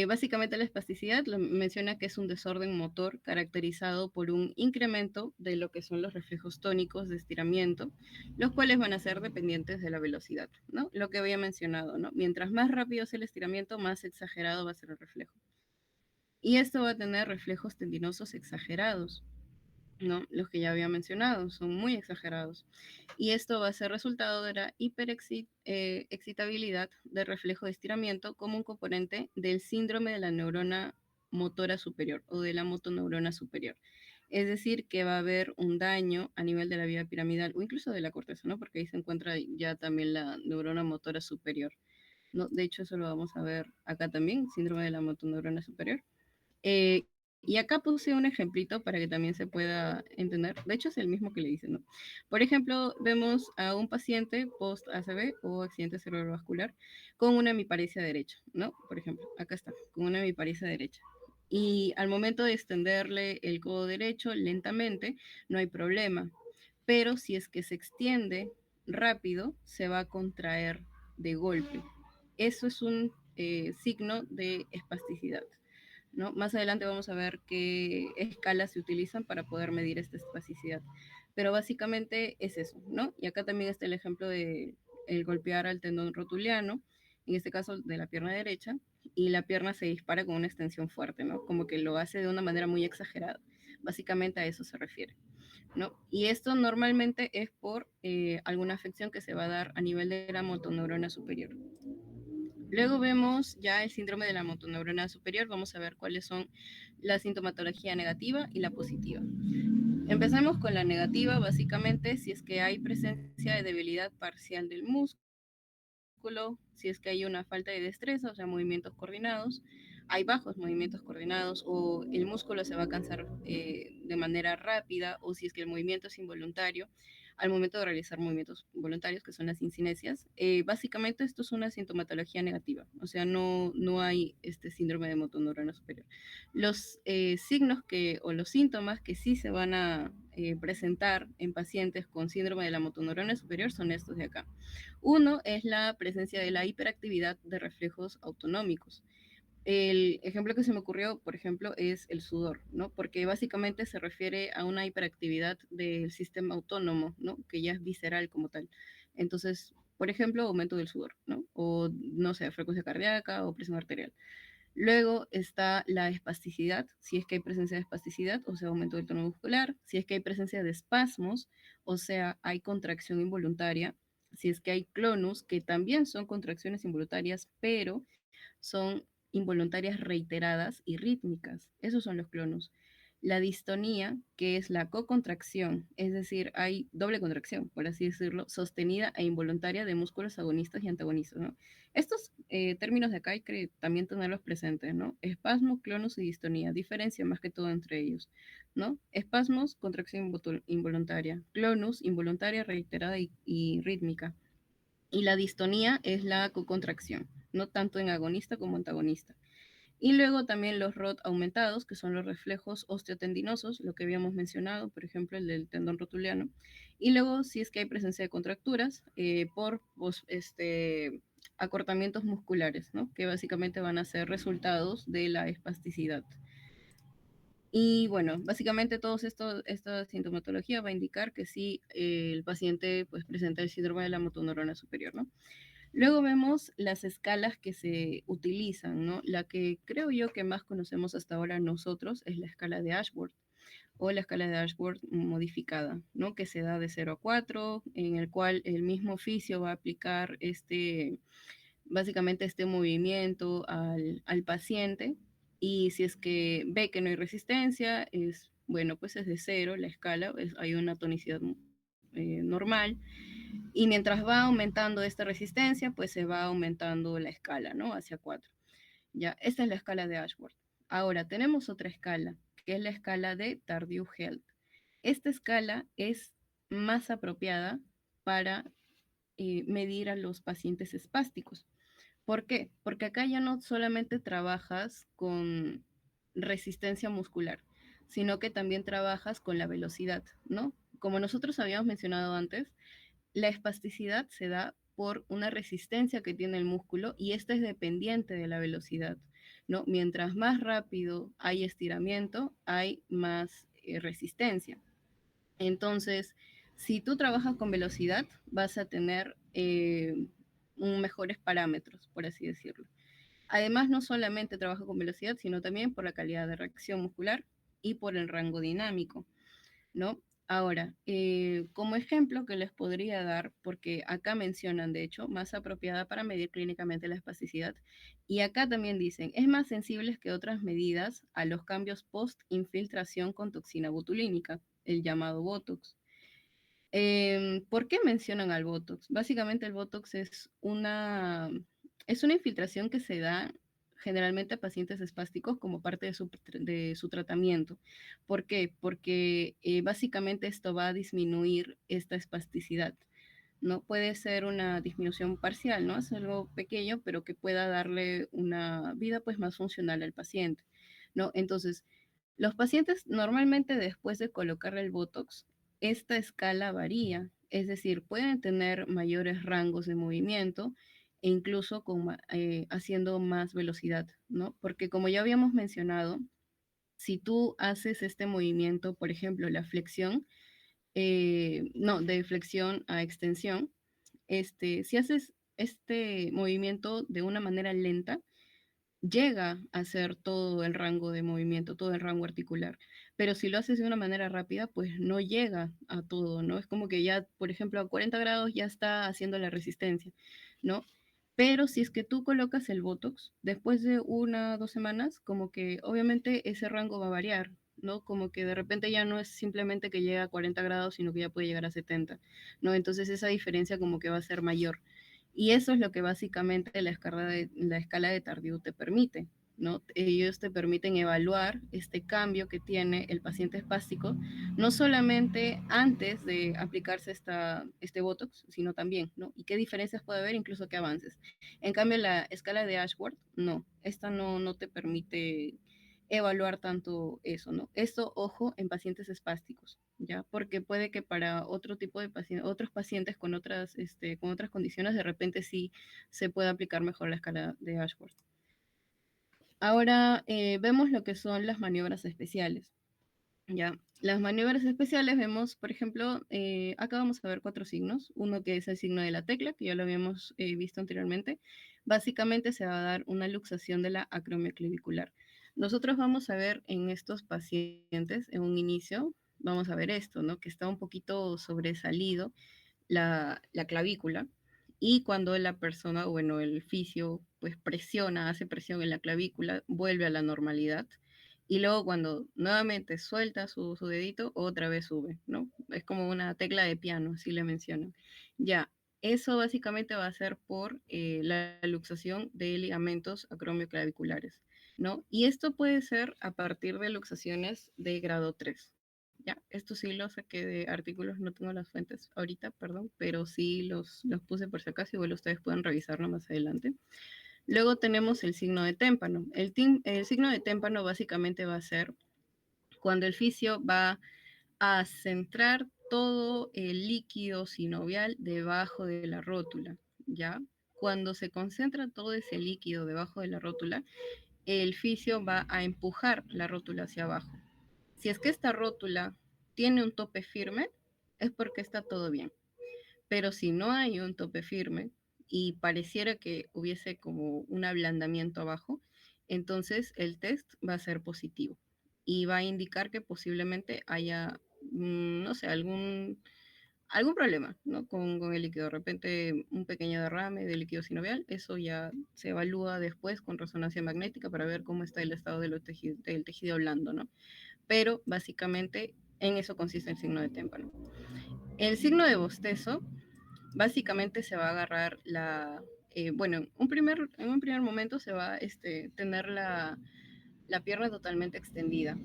Básicamente la espasticidad menciona que es un desorden motor caracterizado por un incremento de lo que son los reflejos tónicos de estiramiento, los cuales van a ser dependientes de la velocidad, ¿no? Lo que había mencionado, ¿no? Mientras más rápido sea el estiramiento, más exagerado va a ser el reflejo. Y esto va a tener reflejos tendinosos exagerados, ¿no? Los que ya había mencionado, son muy exagerados. Y esto va a ser resultado de la hiperexcitabilidad del reflejo de estiramiento como un componente del síndrome de la neurona motora superior o de la motoneurona superior. Es decir, que va a haber un daño a nivel de la vía piramidal o incluso de la corteza, ¿no? Porque ahí se encuentra ya también la neurona motora superior, ¿no? De hecho, eso lo vamos a ver acá también, síndrome de la motoneurona superior. Y acá puse un ejemplito para que también se pueda entender. De hecho, es el mismo que le dicen, ¿no? Por ejemplo, vemos a un paciente post-ACV o accidente cerebrovascular con una hemiparesia derecha, ¿no? Por ejemplo, acá está, con una hemiparesia derecha. Y al momento de extenderle el codo derecho lentamente, no hay problema. Pero si es que se extiende rápido, se va a contraer de golpe. Eso es un signo de espasticidad. ¿No? Más adelante vamos a ver qué escalas se utilizan para poder medir esta espasticidad. Pero básicamente es eso, ¿no? Y acá también está el ejemplo de el golpear al tendón rotuliano, en este caso de la pierna derecha, y la pierna se dispara con una extensión fuerte, ¿no? Como que lo hace de una manera muy exagerada. Básicamente a eso se refiere, ¿no? Y esto normalmente es por alguna afección que se va a dar a nivel de la motoneurona superior. Luego vemos ya el síndrome de la motoneurona superior. Vamos a ver cuáles son la sintomatología negativa y la positiva. Empezamos con la negativa, básicamente, si es que hay presencia de debilidad parcial del músculo, si es que hay una falta de destreza, o sea, movimientos coordinados, hay bajos movimientos coordinados o el músculo se va a cansar de manera rápida o si es que el movimiento es involuntario al momento de realizar movimientos voluntarios, que son las incinencias. Básicamente esto es una sintomatología negativa, o sea, no hay este síndrome de motoneurona superior. Los signos o los síntomas que sí se van a presentar en pacientes con síndrome de la motoneurona superior son estos de acá. Uno es la presencia de la hiperactividad de reflejos autonómicos. El ejemplo que se me ocurrió, por ejemplo, es el sudor, ¿no? Porque básicamente se refiere a una hiperactividad del sistema autónomo, ¿no? Que ya es visceral como tal. Entonces, por ejemplo, aumento del sudor, ¿no? O, no sé, frecuencia cardíaca o presión arterial. Luego está la espasticidad, si es que hay presencia de espasticidad, o sea, aumento del tono muscular, si es que hay presencia de espasmos, o sea, hay contracción involuntaria, si es que hay clonus, que también son contracciones involuntarias, pero son involuntarias reiteradas y rítmicas. Esos son los clonus. La distonía, que es la cocontracción, es decir, hay doble contracción, por así decirlo, sostenida e involuntaria de músculos agonistas y antagonistas, ¿no? Estos términos de acá hay que también tenerlos presentes, ¿no? Espasmo, clonus y distonía, diferencia más que todo entre ellos, ¿no? Espasmos, contracción involuntaria, clonus, involuntaria, reiterada y rítmica. Y la distonía es la cocontracción, no tanto en agonista como antagonista. Y luego también los ROT aumentados, que son los reflejos osteotendinosos, lo que habíamos mencionado, por ejemplo, el del tendón rotuliano. Y luego, si es que hay presencia de contracturas por acortamientos musculares, ¿no? Que básicamente van a ser resultados de la espasticidad. Y bueno, básicamente esta sintomatología va a indicar que sí, el paciente pues, presenta el síndrome de la motoneurona superior, ¿no? Luego vemos las escalas que se utilizan, ¿no? La que creo yo que más conocemos hasta ahora nosotros es la escala de Ashworth o la escala de Ashworth modificada, ¿no? Que se da de 0 a 4, en el cual el mismo oficio va a aplicar básicamente este movimiento al paciente y si es que ve que no hay resistencia, bueno, pues es de 0 la escala, hay una tonicidad normal y mientras va aumentando esta resistencia, pues se va aumentando la escala, ¿no? Hacia 4. Ya, esta es la escala de Ashworth. Ahora, tenemos otra escala, que es la escala de Tardieu-Helt. Esta escala es más apropiada para medir a los pacientes espásticos. ¿Por qué? Porque acá ya no solamente trabajas con resistencia muscular, sino que también trabajas con la velocidad, ¿no? Como nosotros habíamos mencionado antes, la espasticidad se da por una resistencia que tiene el músculo y esta es dependiente de la velocidad, ¿no? Mientras más rápido hay estiramiento, hay más resistencia. Entonces, si tú trabajas con velocidad, vas a tener mejores parámetros, por así decirlo. Además, no solamente trabaja con velocidad, sino también por la calidad de reacción muscular y por el rango dinámico, ¿no? Ahora, como ejemplo que les podría dar, porque acá mencionan, de hecho, más apropiada para medir clínicamente la espasticidad, y acá también dicen, es más sensible que otras medidas a los cambios post-infiltración con toxina botulínica, el llamado Botox. ¿Por qué mencionan al Botox? Básicamente el Botox es una infiltración que se da generalmente a pacientes espásticos como parte de su tratamiento. ¿Por qué? Porque básicamente esto va a disminuir esta espasticidad. ¿No? Puede ser una disminución parcial, ¿no? Es algo pequeño, pero que pueda darle una vida pues más funcional al paciente, ¿no? Entonces, los pacientes normalmente después de colocarle el Botox, esta escala varía, es decir, pueden tener mayores rangos de movimiento e incluso haciendo más velocidad, ¿no? Porque como ya habíamos mencionado, si tú haces este movimiento, por ejemplo, la flexión, no, de flexión a extensión, si haces este movimiento de una manera lenta, llega a hacer todo el rango de movimiento, todo el rango articular. Pero si lo haces de una manera rápida, pues no llega a todo, ¿no? Es como que ya, por ejemplo, a 40 grados ya está haciendo la resistencia, ¿no? Pero si es que tú colocas el Botox, después de 1 o 2 semanas, como que obviamente ese rango va a variar, ¿no? Como que de repente ya no es simplemente que llega a 40 grados, sino que ya puede llegar a 70, ¿no? Entonces esa diferencia como que va a ser mayor. Y eso es lo que básicamente la escala de Tardieu te permite, ¿no? Ellos te permiten evaluar este cambio que tiene el paciente espástico, no solamente antes de aplicarse este Botox, sino también, ¿no? Y qué diferencias puede haber, incluso qué avances. En cambio, la escala de Ashworth, no, esta no te permite evaluar tanto eso, ¿no? Esto, ojo, en pacientes espásticos, ¿ya? Porque puede que para otro tipo de pacientes, otros pacientes con otras condiciones, de repente sí se pueda aplicar mejor la escala de Ashworth. Ahora vemos lo que son las maniobras especiales, ¿ya? Las maniobras especiales vemos, por ejemplo, acá vamos a ver 4 signos. Uno que es el signo de la tecla, que ya lo habíamos visto anteriormente. Básicamente se va a dar una luxación de la acromioclavicular. Nosotros vamos a ver en estos pacientes, en un inicio, vamos a ver esto, ¿no? Que está un poquito sobresalido la clavícula, y cuando la persona, bueno, el fisio, pues presiona, hace presión en la clavícula, vuelve a la normalidad. Y luego cuando nuevamente suelta su dedito, otra vez sube, ¿no? Es como una tecla de piano, así le mencionan. Ya, eso básicamente va a ser por la luxación de ligamentos acromioclaviculares, ¿no? Y esto puede ser a partir de luxaciones de grado 3. Ya, esto sí lo saqué de artículos, no tengo las fuentes ahorita, perdón, pero sí los puse por si acaso, igual ustedes pueden revisarlo más adelante. Luego tenemos el signo de témpano. El signo de témpano básicamente va a ser cuando el fisio va a centrar todo el líquido sinovial debajo de la rótula, ¿ya? Cuando se concentra todo ese líquido debajo de la rótula, el fisio va a empujar la rótula hacia abajo. Si es que esta rótula tiene un tope firme, es porque está todo bien. Pero si no hay un tope firme y pareciera que hubiese como un ablandamiento abajo, entonces el test va a ser positivo y va a indicar que posiblemente haya, no sé, algún problema, ¿no? Con el líquido. De repente un pequeño derrame de líquido sinovial, eso ya se evalúa después con resonancia magnética para ver cómo está el estado del tejido blando, ¿no? Pero básicamente en eso consiste el signo de témpano. El signo de bostezo básicamente se va a agarrar bueno, en un primer momento se va a tener la pierna totalmente extendida,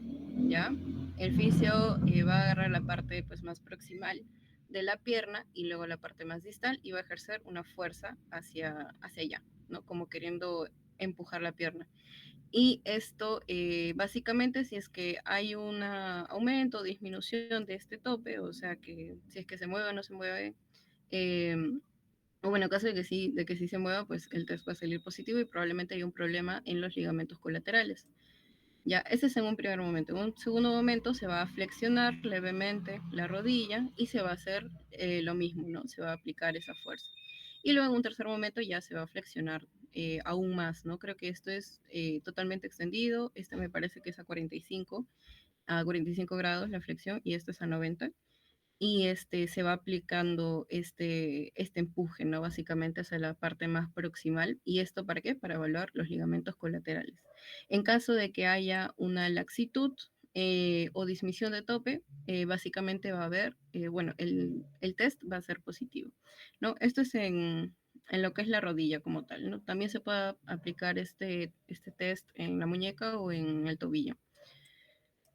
¿ya? El fisio va a agarrar la parte pues, más proximal de la pierna y luego la parte más distal y va a ejercer una fuerza hacia allá, ¿no? Como queriendo empujar la pierna. Y esto, básicamente, si es que hay un aumento o disminución de este tope, o sea, que si es que se mueve o no se mueve, eh, o bueno, en caso de que sí se mueva, pues el test va a salir positivo y probablemente hay un problema en los ligamentos colaterales. Ya, ese es en un primer momento. En un segundo momento se va a flexionar levemente la rodilla y se va a hacer lo mismo, ¿no? Se va a aplicar esa fuerza. Y luego en un tercer momento ya se va a flexionar aún más, ¿no? Creo que esto es totalmente extendido. Este me parece que es a 45 grados la flexión y este es a 90 y se va aplicando este empuje, ¿no? Básicamente hacia la parte más proximal. ¿Y esto para qué? Para evaluar los ligamentos colaterales. En caso de que haya una laxitud o dismisión de tope, básicamente va a haber, bueno, el test va a ser positivo, ¿no? Esto es en lo que es la rodilla como tal, ¿no? También se puede aplicar este test en la muñeca o en el tobillo.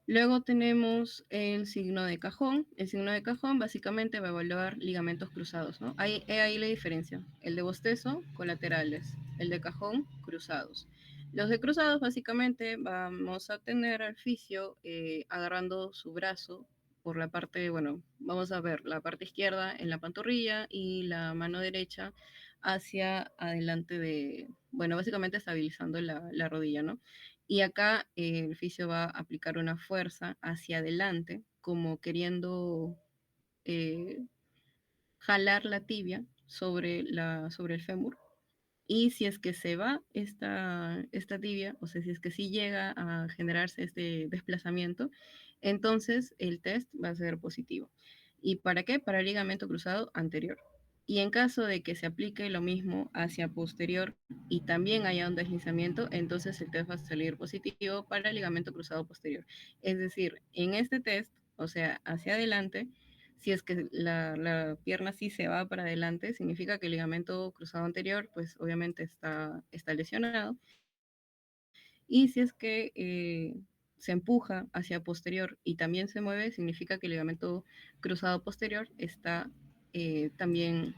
Luego tenemos el signo de cajón. El signo de cajón básicamente va a evaluar ligamentos cruzados, ¿no? Ahí la diferencia. El de bostezo, colaterales. El de cajón, cruzados. Los de cruzados básicamente vamos a tener al fisio agarrando su brazo por la parte, bueno, vamos a ver la parte izquierda en la pantorrilla y la mano derecha hacia adelante de, bueno, básicamente estabilizando la rodilla, ¿no? Y acá el fisio va a aplicar una fuerza hacia adelante, como queriendo eh, jalar la tibia sobre el fémur. Y si es que se va esta tibia, o sea, si es que sí llega a generarse este desplazamiento, entonces el test va a ser positivo. ¿Y para qué? Para el ligamento cruzado anterior. Y en caso de que se aplique lo mismo hacia posterior y también haya un deslizamiento, entonces el test va a salir positivo para el ligamento cruzado posterior. Es decir, en este test, o sea, hacia adelante, si es que la pierna sí se va para adelante, significa que el ligamento cruzado anterior, pues obviamente está lesionado. Y si es que se empuja hacia posterior y también se mueve, significa que el ligamento cruzado posterior también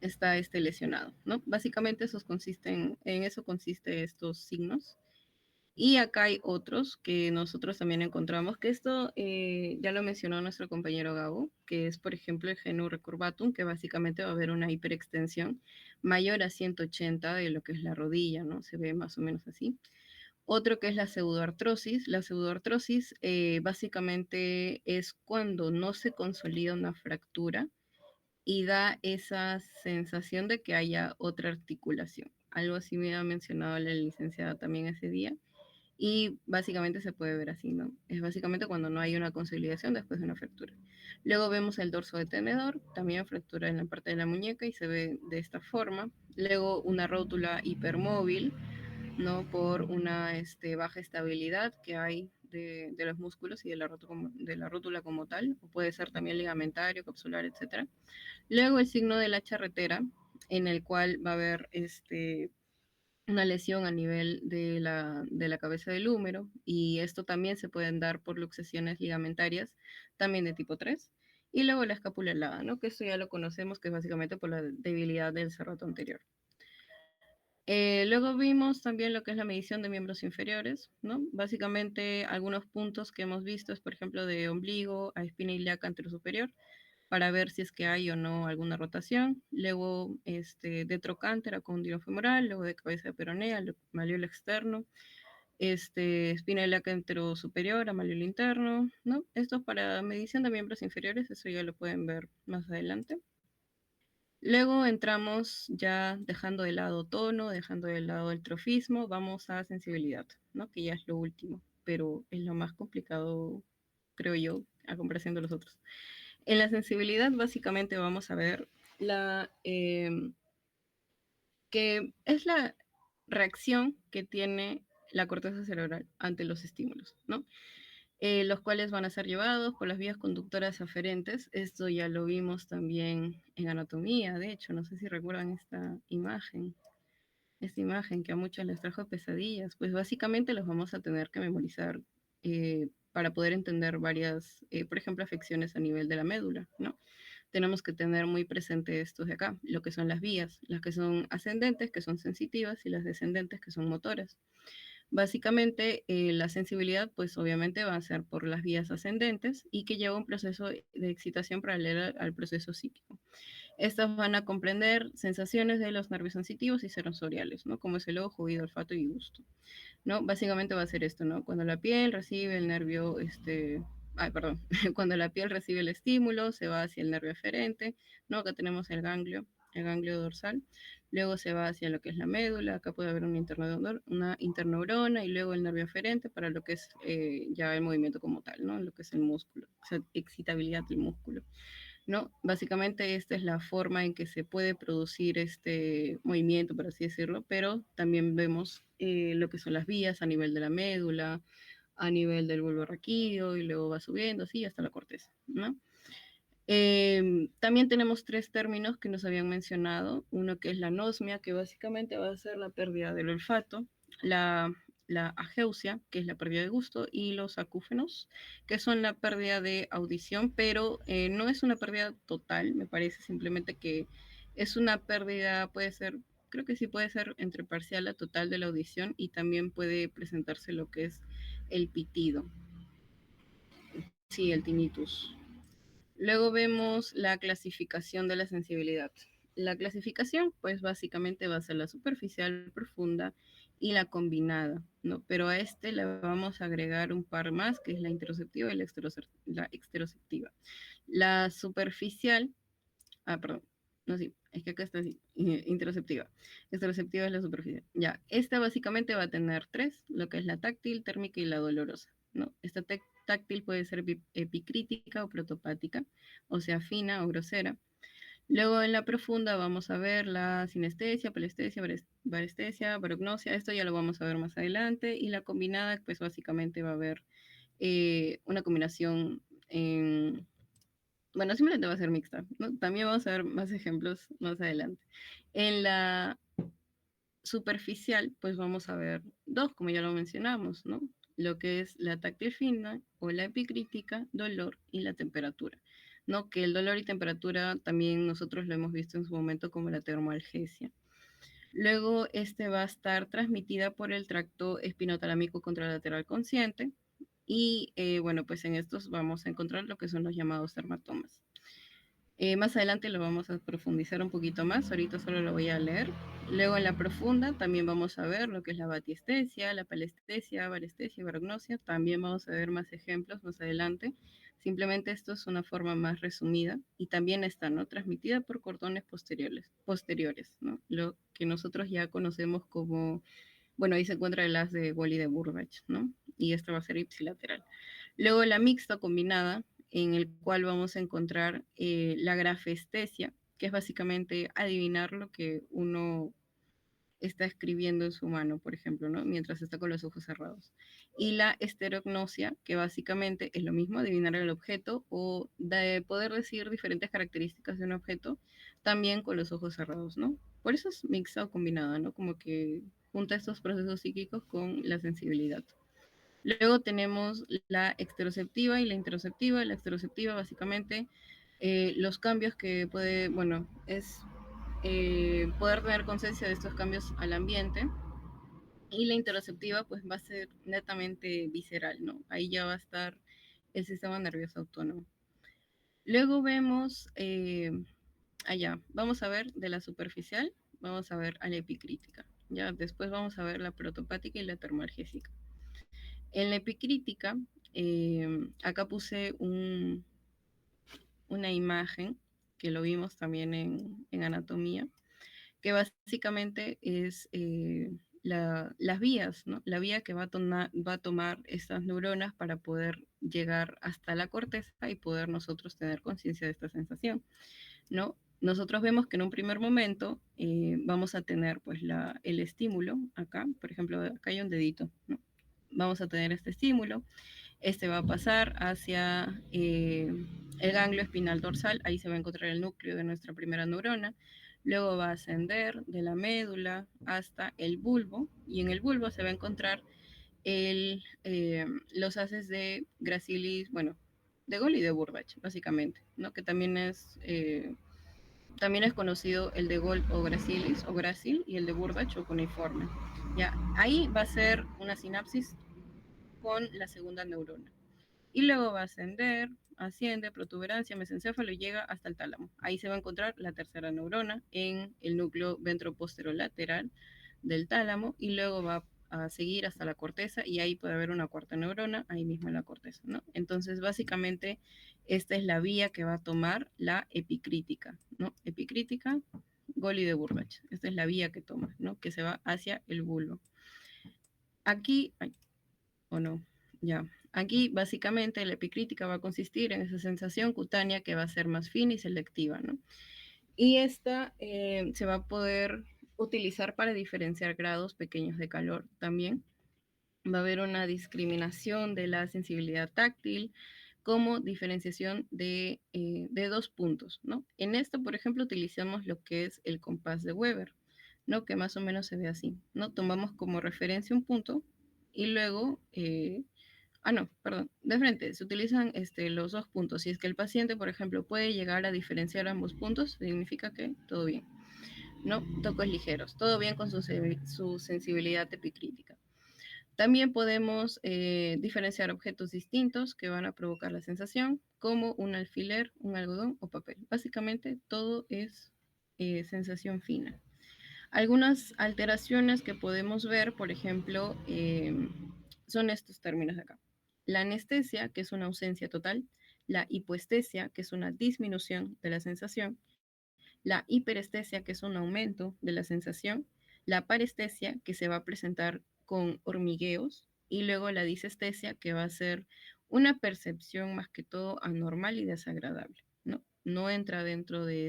está lesionado, ¿no? Básicamente en eso consiste estos signos. Y acá hay otros que nosotros también encontramos, que esto ya lo mencionó nuestro compañero Gabo, que es, por ejemplo, el genu recurvatum, que básicamente va a haber una hiperextensión mayor a 180 de lo que es la rodilla, ¿no? Se ve más o menos así. Otro que es la pseudoartrosis. La pseudoartrosis básicamente es cuando no se consolida una fractura y da esa sensación de que haya otra articulación. Algo así me ha mencionado la licenciada también ese día. Y básicamente se puede ver así, ¿no? Es básicamente cuando no hay una consolidación después de una fractura. Luego vemos el dorso de tenedor, también fractura en la parte de la muñeca y se ve de esta forma. Luego una rótula hipermóvil, ¿no? Por una baja estabilidad que hay de los músculos y de la rótula como tal, o puede ser también ligamentario, capsular, etc. Luego el signo de la charretera, en el cual va a haber una lesión a nivel de la cabeza del húmero y esto también se pueden dar por luxaciones ligamentarias, también de tipo 3. Y luego la escápula helada, ¿no? Que esto ya lo conocemos, que es básicamente por la debilidad del cerrato anterior. Luego vimos también lo que es la medición de miembros inferiores, ¿no? Básicamente algunos puntos que hemos visto es, por ejemplo, de ombligo a espina ilíaca anterosuperior, para ver si es que hay o no alguna rotación. Luego de trocánter a cóndilo femoral, luego de cabeza de peronea, malleolo externo, espina ilíaca anterosuperior a malleolo interno, ¿no? Esto para medición de miembros inferiores, eso ya lo pueden ver más adelante. Luego entramos ya dejando de lado tono, dejando de lado el trofismo, vamos a sensibilidad, ¿no? Que ya es lo último, pero es lo más complicado, creo yo, a comparación de los otros. En la sensibilidad básicamente vamos a ver que es la reacción que tiene la corteza cerebral ante los estímulos, ¿no? Los cuales van a ser llevados por las vías conductoras aferentes. Esto ya lo vimos también en anatomía, de hecho, no sé si recuerdan esta imagen que a muchos les trajo pesadillas, pues básicamente los vamos a tener que memorizar para poder entender varias, por ejemplo, afecciones a nivel de la médula, ¿no? Tenemos que tener muy presente estos de acá, lo que son las vías, las que son ascendentes, que son sensitivas, y las descendentes, que son motoras. Básicamente, la sensibilidad, pues obviamente va a ser por las vías ascendentes y que lleva un proceso de excitación paralela al proceso psíquico. Estas van a comprender sensaciones de los nervios sensitivos y sensoriales, ¿no? Como es el ojo, oído, olfato y gusto, ¿no? Básicamente va a ser esto, ¿no? Cuando la piel recibe el nervio, cuando la piel recibe el estímulo, se va hacia el nervio eferente, ¿no? Acá tenemos el ganglio dorsal, luego se va hacia lo que es la médula, acá puede haber una interneurona y luego el nervio eferente para lo que es ya el movimiento como tal, ¿no? Lo que es el músculo, o sea, excitabilidad del músculo. ¿No? Básicamente esta es la forma en que se puede producir este movimiento, por así decirlo, pero también vemos lo que son las vías a nivel de la médula, a nivel del bulbo raquídeo y luego va subiendo así hasta la corteza, ¿no? También tenemos tres términos que nos habían mencionado. Uno que es la anosmia, que básicamente va a ser la pérdida del olfato, la, la ageusia, que es la pérdida de gusto, y los acúfenos, que son la pérdida de audición, pero no es una pérdida total, me parece simplemente que es una pérdida, puede ser, creo que sí puede ser entre parcial a total de la audición y también puede presentarse lo que es el pitido, sí, el tinnitus. Luego vemos la clasificación de la sensibilidad. La clasificación, pues básicamente va a ser la superficial, profunda y la combinada, ¿no? Pero a este le vamos a agregar un par más, que es la interoceptiva y la exteroceptiva. La superficial, perdón, no, sí, es que acá está así, interoceptiva. Exteroceptiva es la superficial. Ya, esta básicamente va a tener tres, lo que es la táctil, térmica y la dolorosa, ¿no? Esta táctil puede ser epicrítica o protopática, o sea, fina o grosera. Luego en la profunda vamos a ver la sinestesia, palestesia, varestesia, barognosia, esto ya lo vamos a ver más adelante, y la combinada, pues básicamente va a haber una combinación en, bueno, simplemente va a ser mixta, ¿no? También vamos a ver más ejemplos más adelante. En la superficial, pues vamos a ver dos, como ya lo mencionamos, ¿no? Lo que es la táctil fina o la epicrítica, dolor y la temperatura, ¿no? Que el dolor y temperatura también nosotros lo hemos visto en su momento como la termoalgesia. Luego, este va a estar transmitida por el tracto espinotalámico contralateral consciente y, bueno, pues en estos vamos a encontrar lo que son los llamados dermatomas. Más adelante lo vamos a profundizar un poquito más, ahorita solo lo voy a leer. Luego en la profunda también vamos a ver lo que es la batiestesia, la palestesia, varestesia, barognosia. También vamos a ver más ejemplos más adelante. Simplemente esto es una forma más resumida y también está, ¿no?, transmitida por cordones posteriores, ¿no? Lo que nosotros ya conocemos como, bueno, ahí se encuentra el as de Wally de Burbach, ¿no? Y esta va a ser ipsilateral. Luego la mixta combinada, en el cual vamos a encontrar la grafestesia, que es básicamente adivinar lo que uno está escribiendo en su mano, por ejemplo, ¿no? Mientras está con los ojos cerrados. Y la esterognosia, que básicamente es lo mismo, adivinar el objeto o de poder decir diferentes características de un objeto, también con los ojos cerrados, ¿no? Por eso es mixta o combinada, ¿no? Como que junta estos procesos psíquicos con la sensibilidad. Luego tenemos la exteroceptiva y la interoceptiva. La exteroceptiva básicamente los cambios que puede, bueno, es poder tener conciencia de estos cambios al ambiente. Y la interoceptiva pues va a ser netamente visceral, ¿no? Ahí ya va a estar el sistema nervioso autónomo. Luego vemos, allá, vamos a ver de la superficial, vamos a ver a la epicrítica. Ya después vamos a ver la protopática y la termoalgésica. En la epicrítica, acá puse una imagen que lo vimos también en anatomía, que básicamente es las vías, ¿no? La vía que va a tomar estas neuronas para poder llegar hasta la corteza y poder nosotros tener conciencia de esta sensación, ¿no? Nosotros vemos que en un primer momento vamos a tener pues el estímulo acá, por ejemplo, acá hay un dedito, ¿no? Vamos a tener este estímulo, este va a pasar hacia el ganglio espinal dorsal, ahí se va a encontrar el núcleo de nuestra primera neurona, luego va a ascender de la médula hasta el bulbo, y en el bulbo se va a encontrar los haces de Gracilis, bueno, de Gol y de Burbach, básicamente, ¿no? Que también es conocido el de Gol o Gracilis o Gracil y el de Burbach o cuneiforme. Ya, ahí va a ser una sinapsis con la segunda neurona. Y luego va a ascender, asciende, protuberancia, mesencéfalo y llega hasta el tálamo. Ahí se va a encontrar la tercera neurona en el núcleo ventroposterolateral del tálamo y luego va a seguir hasta la corteza y ahí puede haber una cuarta neurona, ahí mismo en la corteza, ¿no? Entonces, básicamente, esta es la vía que va a tomar la epicrítica, ¿no? Epicrítica, Goli de Burbach. Esta es la vía que toma, ¿no? Que se va hacia el bulbo. Aquí, ay, o no, ya. Aquí básicamente la epicrítica va a consistir en esa sensación cutánea que va a ser más fina y selectiva, ¿no? Y esta se va a poder utilizar para diferenciar grados pequeños de calor también. Va a haber una discriminación de la sensibilidad táctil, como diferenciación de dos puntos, ¿no? En esto, por ejemplo, utilizamos lo que es el compás de Weber, ¿no? Que más o menos se ve así, ¿no? Tomamos como referencia un punto y luego, no, perdón, de frente, se utilizan los dos puntos. Si es que el paciente, por ejemplo, puede llegar a diferenciar ambos puntos, significa que todo bien, ¿no? Tocos ligeros, todo bien con su sensibilidad epicrítica. También podemos diferenciar objetos distintos que van a provocar la sensación, como un alfiler, un algodón o papel. Básicamente todo es sensación fina. Algunas alteraciones que podemos ver, por ejemplo, son estos términos de acá. La anestesia, que es una ausencia total, la hipoestesia, que es una disminución de la sensación, la hiperestesia, que es un aumento de la sensación, la parestesia, que se va a presentar con hormigueos, y luego la disestesia, que va a ser una percepción más que todo anormal y desagradable, ¿no? No entra dentro de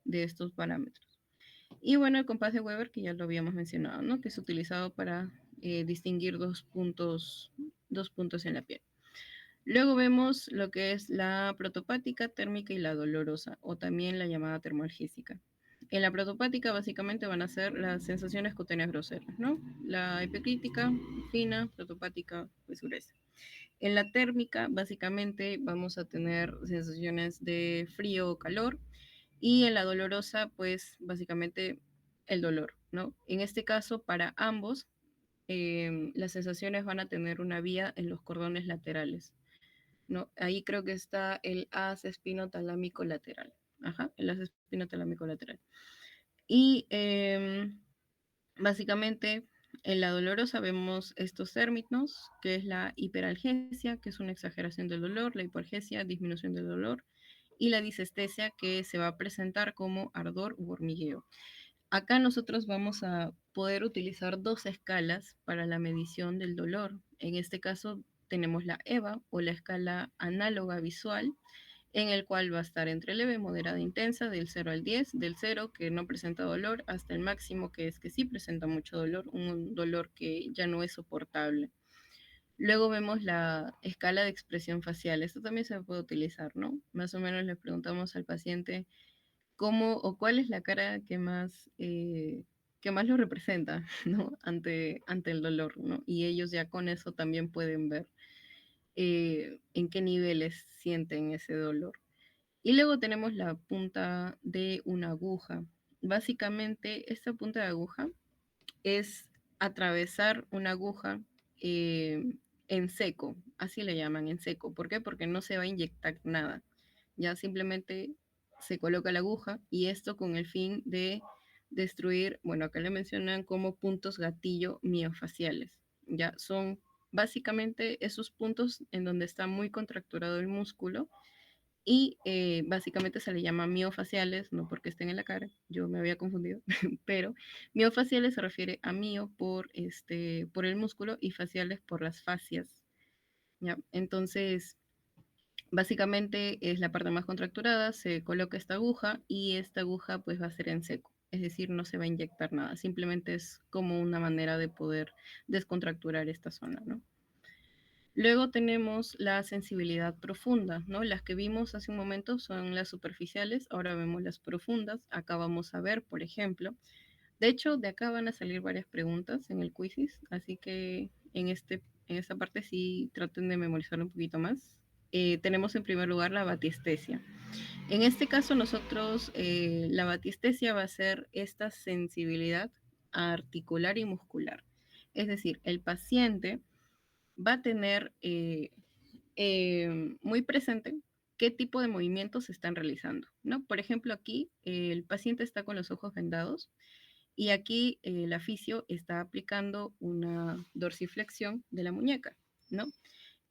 estos parámetros. Y bueno, el compás de Weber, que ya lo habíamos mencionado, ¿no? Que es utilizado para distinguir dos puntos en la piel. Luego vemos lo que es la protopática, térmica y la dolorosa, o también la llamada termoalgésica. En la protopática básicamente van a ser las sensaciones cutáneas groseras, ¿no? La epicrítica, fina, protopática, pues gruesa. En la térmica básicamente vamos a tener sensaciones de frío o calor, y en la dolorosa pues básicamente el dolor, ¿no? En este caso para ambos las sensaciones van a tener una vía en los cordones laterales, ¿no? Ahí creo que está el haz espinotalámico lateral. Ajá, el haz espinotalámico lateral. Y básicamente en la dolorosa vemos estos términos, que es la hiperalgesia, que es una exageración del dolor, la hipoalgesia, disminución del dolor, y la disestesia, que se va a presentar como ardor u hormigueo. Acá nosotros vamos a poder utilizar dos escalas para la medición del dolor. En este caso tenemos la EVA o la escala análoga visual, en el cual va a estar entre leve, moderada, intensa, del 0 al 10, del 0 que no presenta dolor hasta el máximo que es que sí presenta mucho dolor, un dolor que ya no es soportable. Luego vemos la escala de expresión facial. Esto también se puede utilizar, ¿no? Más o menos le preguntamos al paciente cómo o cuál es la cara que más lo representa, ¿no? Ante el dolor, ¿no? Y ellos ya con eso también pueden ver en qué niveles sienten ese dolor. Y luego tenemos la punta de una aguja. Básicamente, esta punta de aguja es atravesar una aguja eh, en seco, así le llaman en seco. ¿Por qué? Porque no se va a inyectar nada. Ya simplemente se coloca la aguja y esto con el fin de destruir, bueno, acá le mencionan como puntos gatillo miofaciales. Ya son básicamente esos puntos en donde está muy contracturado el músculo y básicamente se le llama miofaciales, no porque estén en la cara, yo me había confundido, pero miofaciales se refiere a mio por el músculo y faciales por las fascias. ¿Ya? Entonces, básicamente es la parte más contracturada, se coloca esta aguja y esta aguja pues va a ser en seco, es decir, no se va a inyectar nada, simplemente es como una manera de poder descontracturar esta zona, ¿no? Luego tenemos la sensibilidad profunda, ¿no? Las que vimos hace un momento son las superficiales, ahora vemos las profundas. Acá vamos a ver, por ejemplo, de hecho, de acá van a salir varias preguntas en el quizzes, así que en esta parte sí traten de memorizar un poquito más. Tenemos en primer lugar la batiestesia. En este caso nosotros, la batiestesia va a ser esta sensibilidad articular y muscular. Es decir, el paciente va a tener muy presente qué tipo de movimientos se están realizando, ¿no? Por ejemplo, aquí el paciente está con los ojos vendados y aquí la fisio está aplicando una dorsiflexión de la muñeca, ¿no?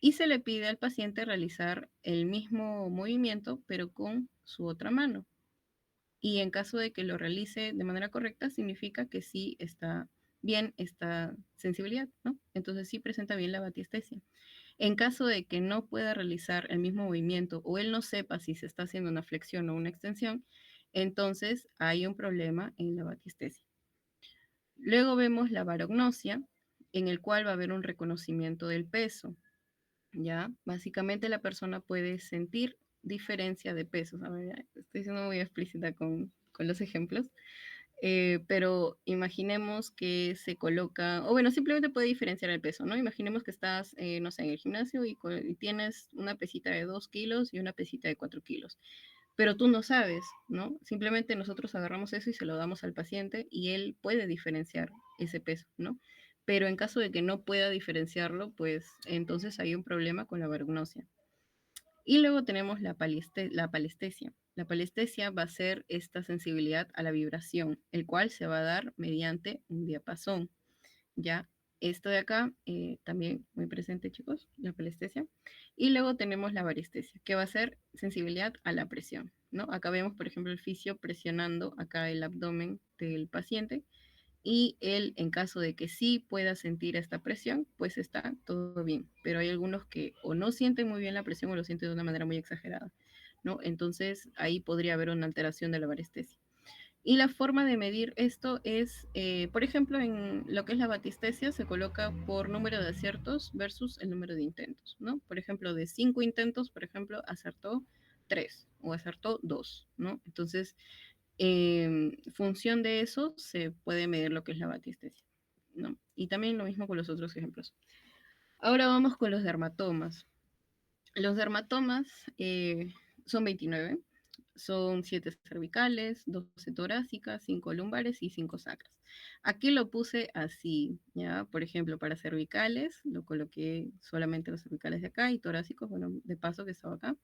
Y se le pide al paciente realizar el mismo movimiento, pero con su otra mano. Y en caso de que lo realice de manera correcta, significa que sí está bien esta sensibilidad, ¿no? Entonces sí presenta bien la batiestesia. En caso de que no pueda realizar el mismo movimiento o él no sepa si se está haciendo una flexión o una extensión, entonces hay un problema en la batiestesia. Luego vemos la barognosia, en el cual va a haber un reconocimiento del peso. ¿ya? Básicamente la persona puede sentir diferencia de pesos. A ver, ya estoy siendo muy explícita con los ejemplos. Pero imaginemos que se coloca, o bueno, simplemente puede diferenciar el peso, ¿no? Imaginemos que estás, no sé, en el gimnasio y tienes una pesita de 2 kilos y una pesita de 4 kilos, pero tú no sabes, ¿no? Simplemente nosotros agarramos eso y se lo damos al paciente y él puede diferenciar ese peso, ¿no? Pero en caso de que no pueda diferenciarlo, pues entonces hay un problema con la vergnosia. Y luego tenemos la palestesia. La palestesia va a ser esta sensibilidad a la vibración, el cual se va a dar mediante un diapasón. Ya, esto de acá también muy presente, chicos, la palestesia. Y luego tenemos la varestesia, que va a ser sensibilidad a la presión, ¿no? Acá vemos, por ejemplo, el fisio presionando acá el abdomen del paciente y él, en caso de que sí pueda sentir esta presión, pues está todo bien. Pero hay algunos que o no sienten muy bien la presión o lo sienten de una manera muy exagerada, ¿no? Entonces ahí podría haber una alteración de la varestesia. Y la forma de medir esto es, por ejemplo, en lo que es la batistesia se coloca por número de aciertos versus el número de intentos, ¿no? Por ejemplo, de 5 intentos, por ejemplo, acertó 3 o acertó 2, ¿no? Entonces, función de eso se puede medir lo que es la batistesia, ¿no? Y también lo mismo con los otros ejemplos. Ahora vamos con los dermatomas. Los dermatomas son 29, son 7 cervicales, 12 torácicas, 5 lumbares y 5 sacras. Aquí lo puse así, ¿ya? Por ejemplo, para cervicales, lo coloqué solamente los cervicales de acá y torácicos, bueno, de paso que estaba acá.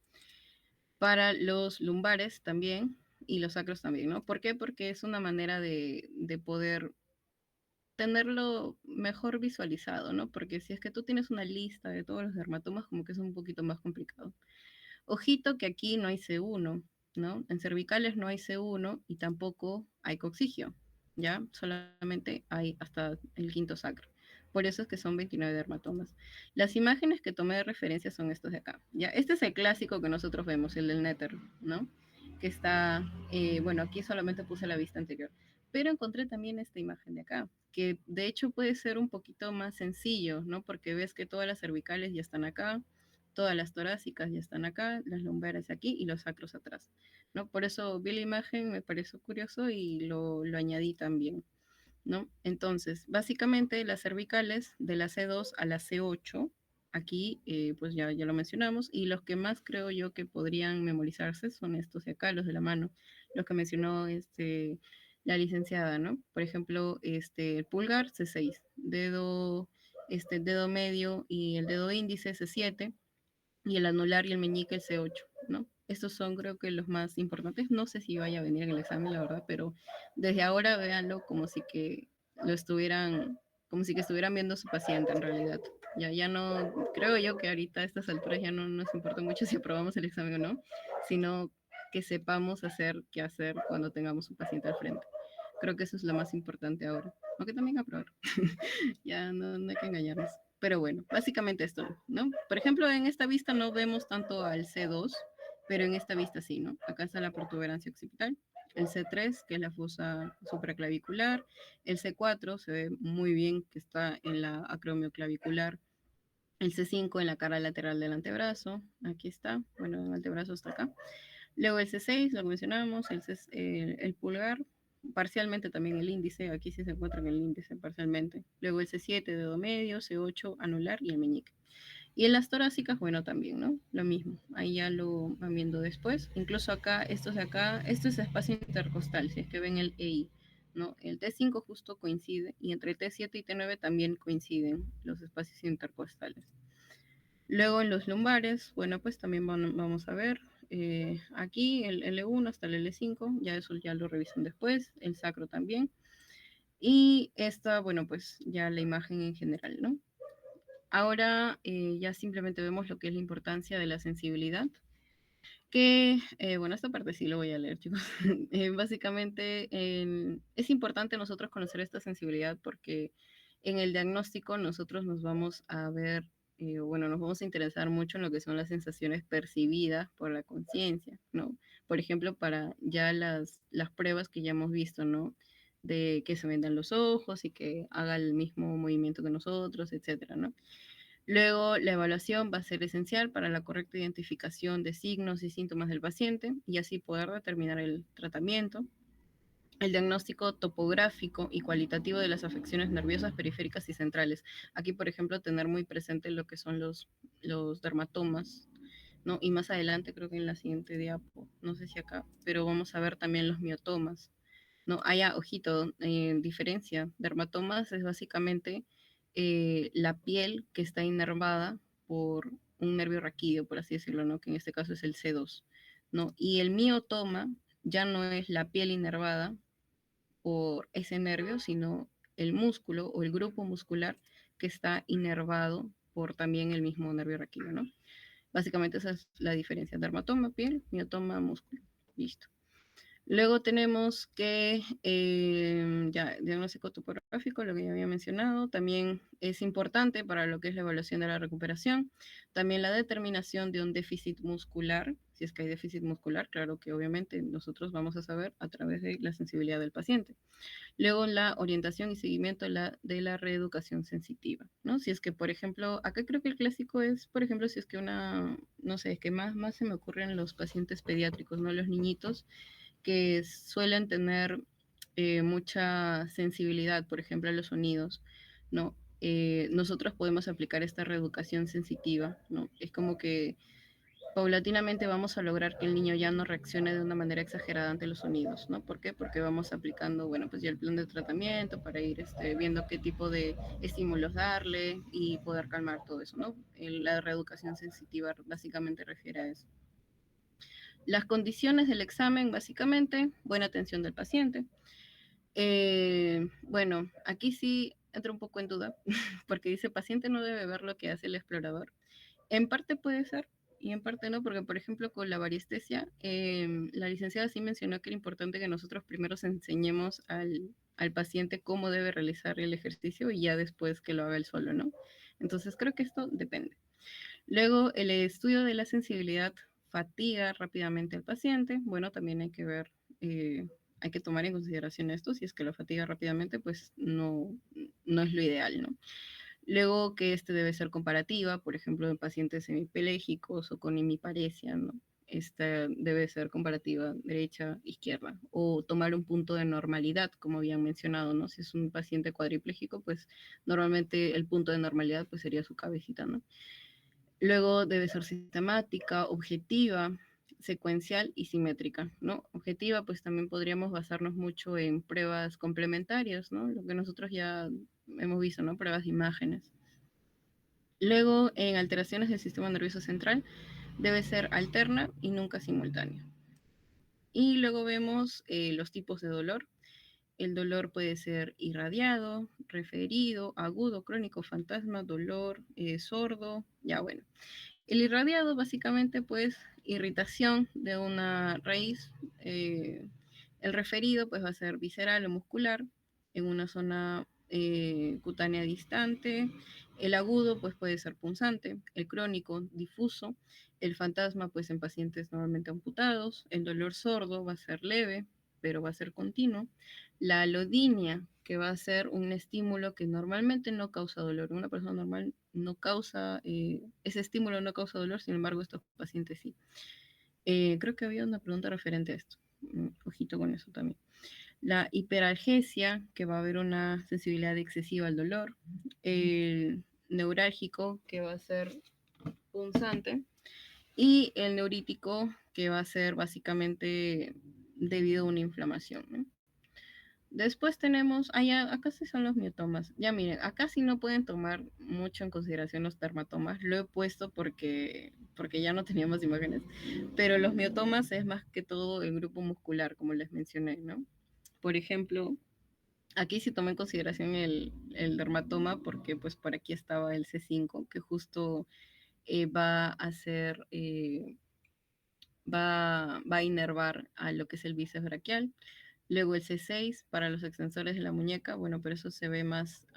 Para los lumbares también y los sacros también, ¿no? ¿Por qué? Porque es una manera de poder tenerlo mejor visualizado, ¿no? Porque si es que tú tienes una lista de todos los dermatomas, como que es un poquito más complicado. Ojito que aquí no hay C1, ¿no? En cervicales no hay C1 y tampoco hay coxigio, ¿ya? Solamente hay hasta el quinto sacro. Por eso es que son 29 dermatomas. Las imágenes que tomé de referencia son estos de acá, ¿ya? Este es el clásico que nosotros vemos, el del Netter, ¿no? Que está, bueno, aquí solamente puse la vista anterior, pero encontré también esta imagen de acá, que de hecho puede ser un poquito más sencillo, ¿no? Porque ves que todas las cervicales ya están acá, todas las torácicas ya están acá, las lumbares aquí y los sacros atrás, ¿no? Por eso vi la imagen, me pareció curioso y lo añadí también, ¿no? Entonces, básicamente las cervicales de la C2 a la C8, aquí pues ya lo mencionamos, y los que más creo yo que podrían memorizarse son estos de acá, los de la mano, los que mencionó la licenciada, ¿no? Por ejemplo, el pulgar C6, dedo medio y el dedo índice C7, y el anular y el meñique el C8, ¿no? Estos son creo que los más importantes. No sé si vaya a venir en el examen, la verdad, pero desde ahora véanlo como si que lo estuvieran, como si que estuvieran viendo a su paciente en realidad. Ya no, creo yo que ahorita a estas alturas ya no nos importa mucho si aprobamos el examen o no, sino que sepamos hacer qué hacer cuando tengamos un paciente al frente. Creo que eso es lo más importante ahora, aunque también aprobar. Ya no hay que engañarnos. Pero bueno, básicamente esto, ¿no? Por ejemplo, en esta vista no vemos tanto al C2, pero en esta vista sí, ¿no? Acá está la protuberancia occipital, el C3, que es la fosa supraclavicular, el C4 se ve muy bien que está en la acromioclavicular, el C5 en la cara lateral del antebrazo, aquí está, bueno, el antebrazo está acá. Luego el C6, lo mencionamos, el pulgar, parcialmente también el índice, aquí sí se encuentra en el índice parcialmente. Luego el C7, dedo medio, C8, anular y el meñique. Y en las torácicas, bueno, también, ¿no? Lo mismo, ahí ya lo van viendo después. Incluso acá, estos de acá, esto es espacio intercostal, si es que ven el EI, ¿no? El T5 justo coincide y entre T7 y T9 también coinciden los espacios intercostales. Luego en los lumbares, bueno, pues también vamos a ver aquí el L1 hasta el L5, ya eso ya lo revisan después, el sacro también. Y esta, bueno, pues ya la imagen en general, ¿no? Ahora ya simplemente vemos lo que es la importancia de la sensibilidad, que, bueno, esta parte sí lo voy a leer, chicos. Básicamente es importante nosotros conocer esta sensibilidad porque en el diagnóstico nosotros nos vamos a ver, bueno, nos vamos a interesar mucho en lo que son las sensaciones percibidas por la conciencia, ¿no? Por ejemplo, para ya las pruebas que ya hemos visto, ¿no? De que se vendan los ojos y que haga el mismo movimiento que nosotros, etcétera, ¿no? Luego, la evaluación va a ser esencial para la correcta identificación de signos y síntomas del paciente y así poder determinar el tratamiento. El diagnóstico topográfico y cualitativo de las afecciones nerviosas periféricas y centrales. Aquí, por ejemplo, tener muy presente lo que son los dermatomas, ¿no? Y más adelante, creo que en la siguiente diapo, no sé si acá, pero vamos a ver también los miotomas, ¿no? Haya, ojito, diferencia. Dermatomas es básicamente la piel que está inervada por un nervio raquídeo, por así decirlo, ¿no? Que en este caso es el C2, ¿no? Y el miotoma ya no es la piel inervada por ese nervio, sino el músculo o el grupo muscular que está inervado por también el mismo nervio raquídeo, ¿no? Básicamente esa es la diferencia. Dermatoma, piel, miotoma, músculo. Listo. Luego tenemos que ya diagnóstico topográfico, lo que ya había mencionado, también es importante para lo que es la evaluación de la recuperación, también la determinación de un déficit muscular, si es que hay déficit muscular, claro que obviamente nosotros vamos a saber a través de la sensibilidad del paciente. Luego la orientación y seguimiento de la reeducación sensitiva, ¿no? Si es que, por ejemplo, acá creo que el clásico es, por ejemplo, si es que no sé, es que más se me ocurren los pacientes pediátricos, ¿no? Los niñitos que suelen tener mucha sensibilidad, por ejemplo, a los sonidos, ¿no? Nosotros podemos aplicar esta reeducación sensitiva, ¿no? Es como que paulatinamente vamos a lograr que el niño ya no reaccione de una manera exagerada ante los sonidos, ¿no? ¿Por qué? Porque vamos aplicando, bueno, pues ya el plan de tratamiento para ir viendo qué tipo de estímulos darle y poder calmar todo eso, ¿no? La reeducación sensitiva básicamente refiere a eso. Las condiciones del examen, básicamente, buena atención del paciente. Bueno, aquí sí entra un poco en duda, porque dice paciente no debe ver lo que hace el explorador. En parte puede ser y en parte no, porque por ejemplo con la variestesia, la licenciada sí mencionó que era importante que nosotros primero enseñemos al paciente cómo debe realizar el ejercicio y ya después que lo haga él solo, ¿no? Entonces creo que esto depende. Luego, el estudio de la sensibilidad fatiga rápidamente al paciente. Bueno, también hay que ver, hay que tomar en consideración esto. Si es que lo fatiga rápidamente, pues no es lo ideal, ¿no? Luego, que este debe ser comparativa, por ejemplo, en pacientes hemipelégicos o con hemiparesia, ¿no? Esta debe ser comparativa derecha, izquierda, o tomar un punto de normalidad, como habían mencionado, ¿no? Si es un paciente cuadripléjico, pues normalmente el punto de normalidad pues sería su cabecita, ¿no? Luego debe ser sistemática, objetiva, secuencial y simétrica, ¿no? Objetiva, pues también podríamos basarnos mucho en pruebas complementarias, ¿no? Lo que nosotros ya hemos visto, ¿no? Pruebas de imágenes. Luego, en alteraciones del sistema nervioso central, debe ser alterna y nunca simultánea. Y luego vemos los tipos de dolor. El dolor puede ser irradiado, referido, agudo, crónico, fantasma, dolor sordo, ya bueno. El irradiado básicamente pues irritación de una raíz. El referido pues va a ser visceral o muscular en una zona cutánea distante. El agudo pues puede ser punzante. El crónico difuso. El fantasma pues en pacientes normalmente amputados. El dolor sordo va a ser leve pero va a ser continuo. La alodinia, que va a ser un estímulo que normalmente no causa dolor. Una persona normal no causa, ese estímulo no causa dolor, sin embargo, estos pacientes sí. Creo que había una pregunta referente a esto. Ojito con eso también. La hiperalgesia, que va a haber una sensibilidad excesiva al dolor. El neurálgico, que va a ser punzante. Y el neurítico, que va a ser básicamente debido a una inflamación, ¿no? Después tenemos, acá sí son los miotomas. Ya miren, acá sí no pueden tomar mucho en consideración los dermatomas. Lo he puesto porque ya no teníamos imágenes. Pero los miotomas es más que todo el grupo muscular, como les mencioné, ¿no? Por ejemplo, aquí sí tomé en consideración el dermatoma porque pues por aquí estaba el C5, que justo va a hacer, va a inervar a lo que es el bíceps braquial. Luego el C6 para los extensores de la muñeca, bueno, pero eso se ve más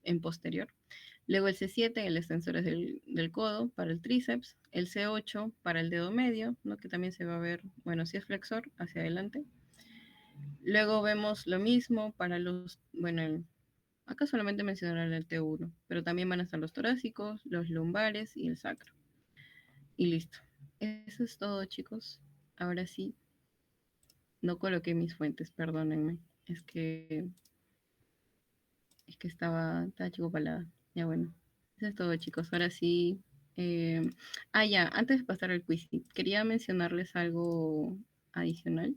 en posterior. Luego el C7 en el extensores del codo para el tríceps. El C8 para el dedo medio, ¿no? Que también se va a ver, bueno, si es flexor, hacia adelante. Luego vemos lo mismo para los, bueno, Acá solamente mencionaron el T1, pero también van a estar los torácicos, los lumbares y el sacro. Y listo. Eso es todo, chicos. Ahora sí, no coloqué mis fuentes, perdónenme. Es que, estaba chico palada. Ya bueno. Eso es todo, chicos. Ahora sí. Ya, antes de pasar al quiz, quería mencionarles algo adicional.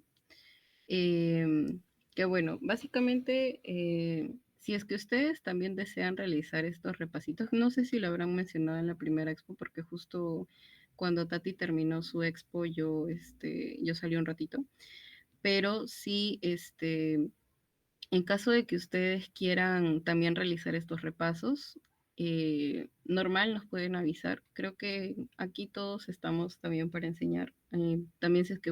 Que bueno, básicamente, si es que ustedes también desean realizar estos repasitos, no sé si lo habrán mencionado en la primera expo, porque justo cuando Tati terminó su expo, yo salí un ratito, pero sí, en caso de que ustedes quieran también realizar estos repasos, normal nos pueden avisar. Creo que aquí todos estamos también para enseñar. También si es que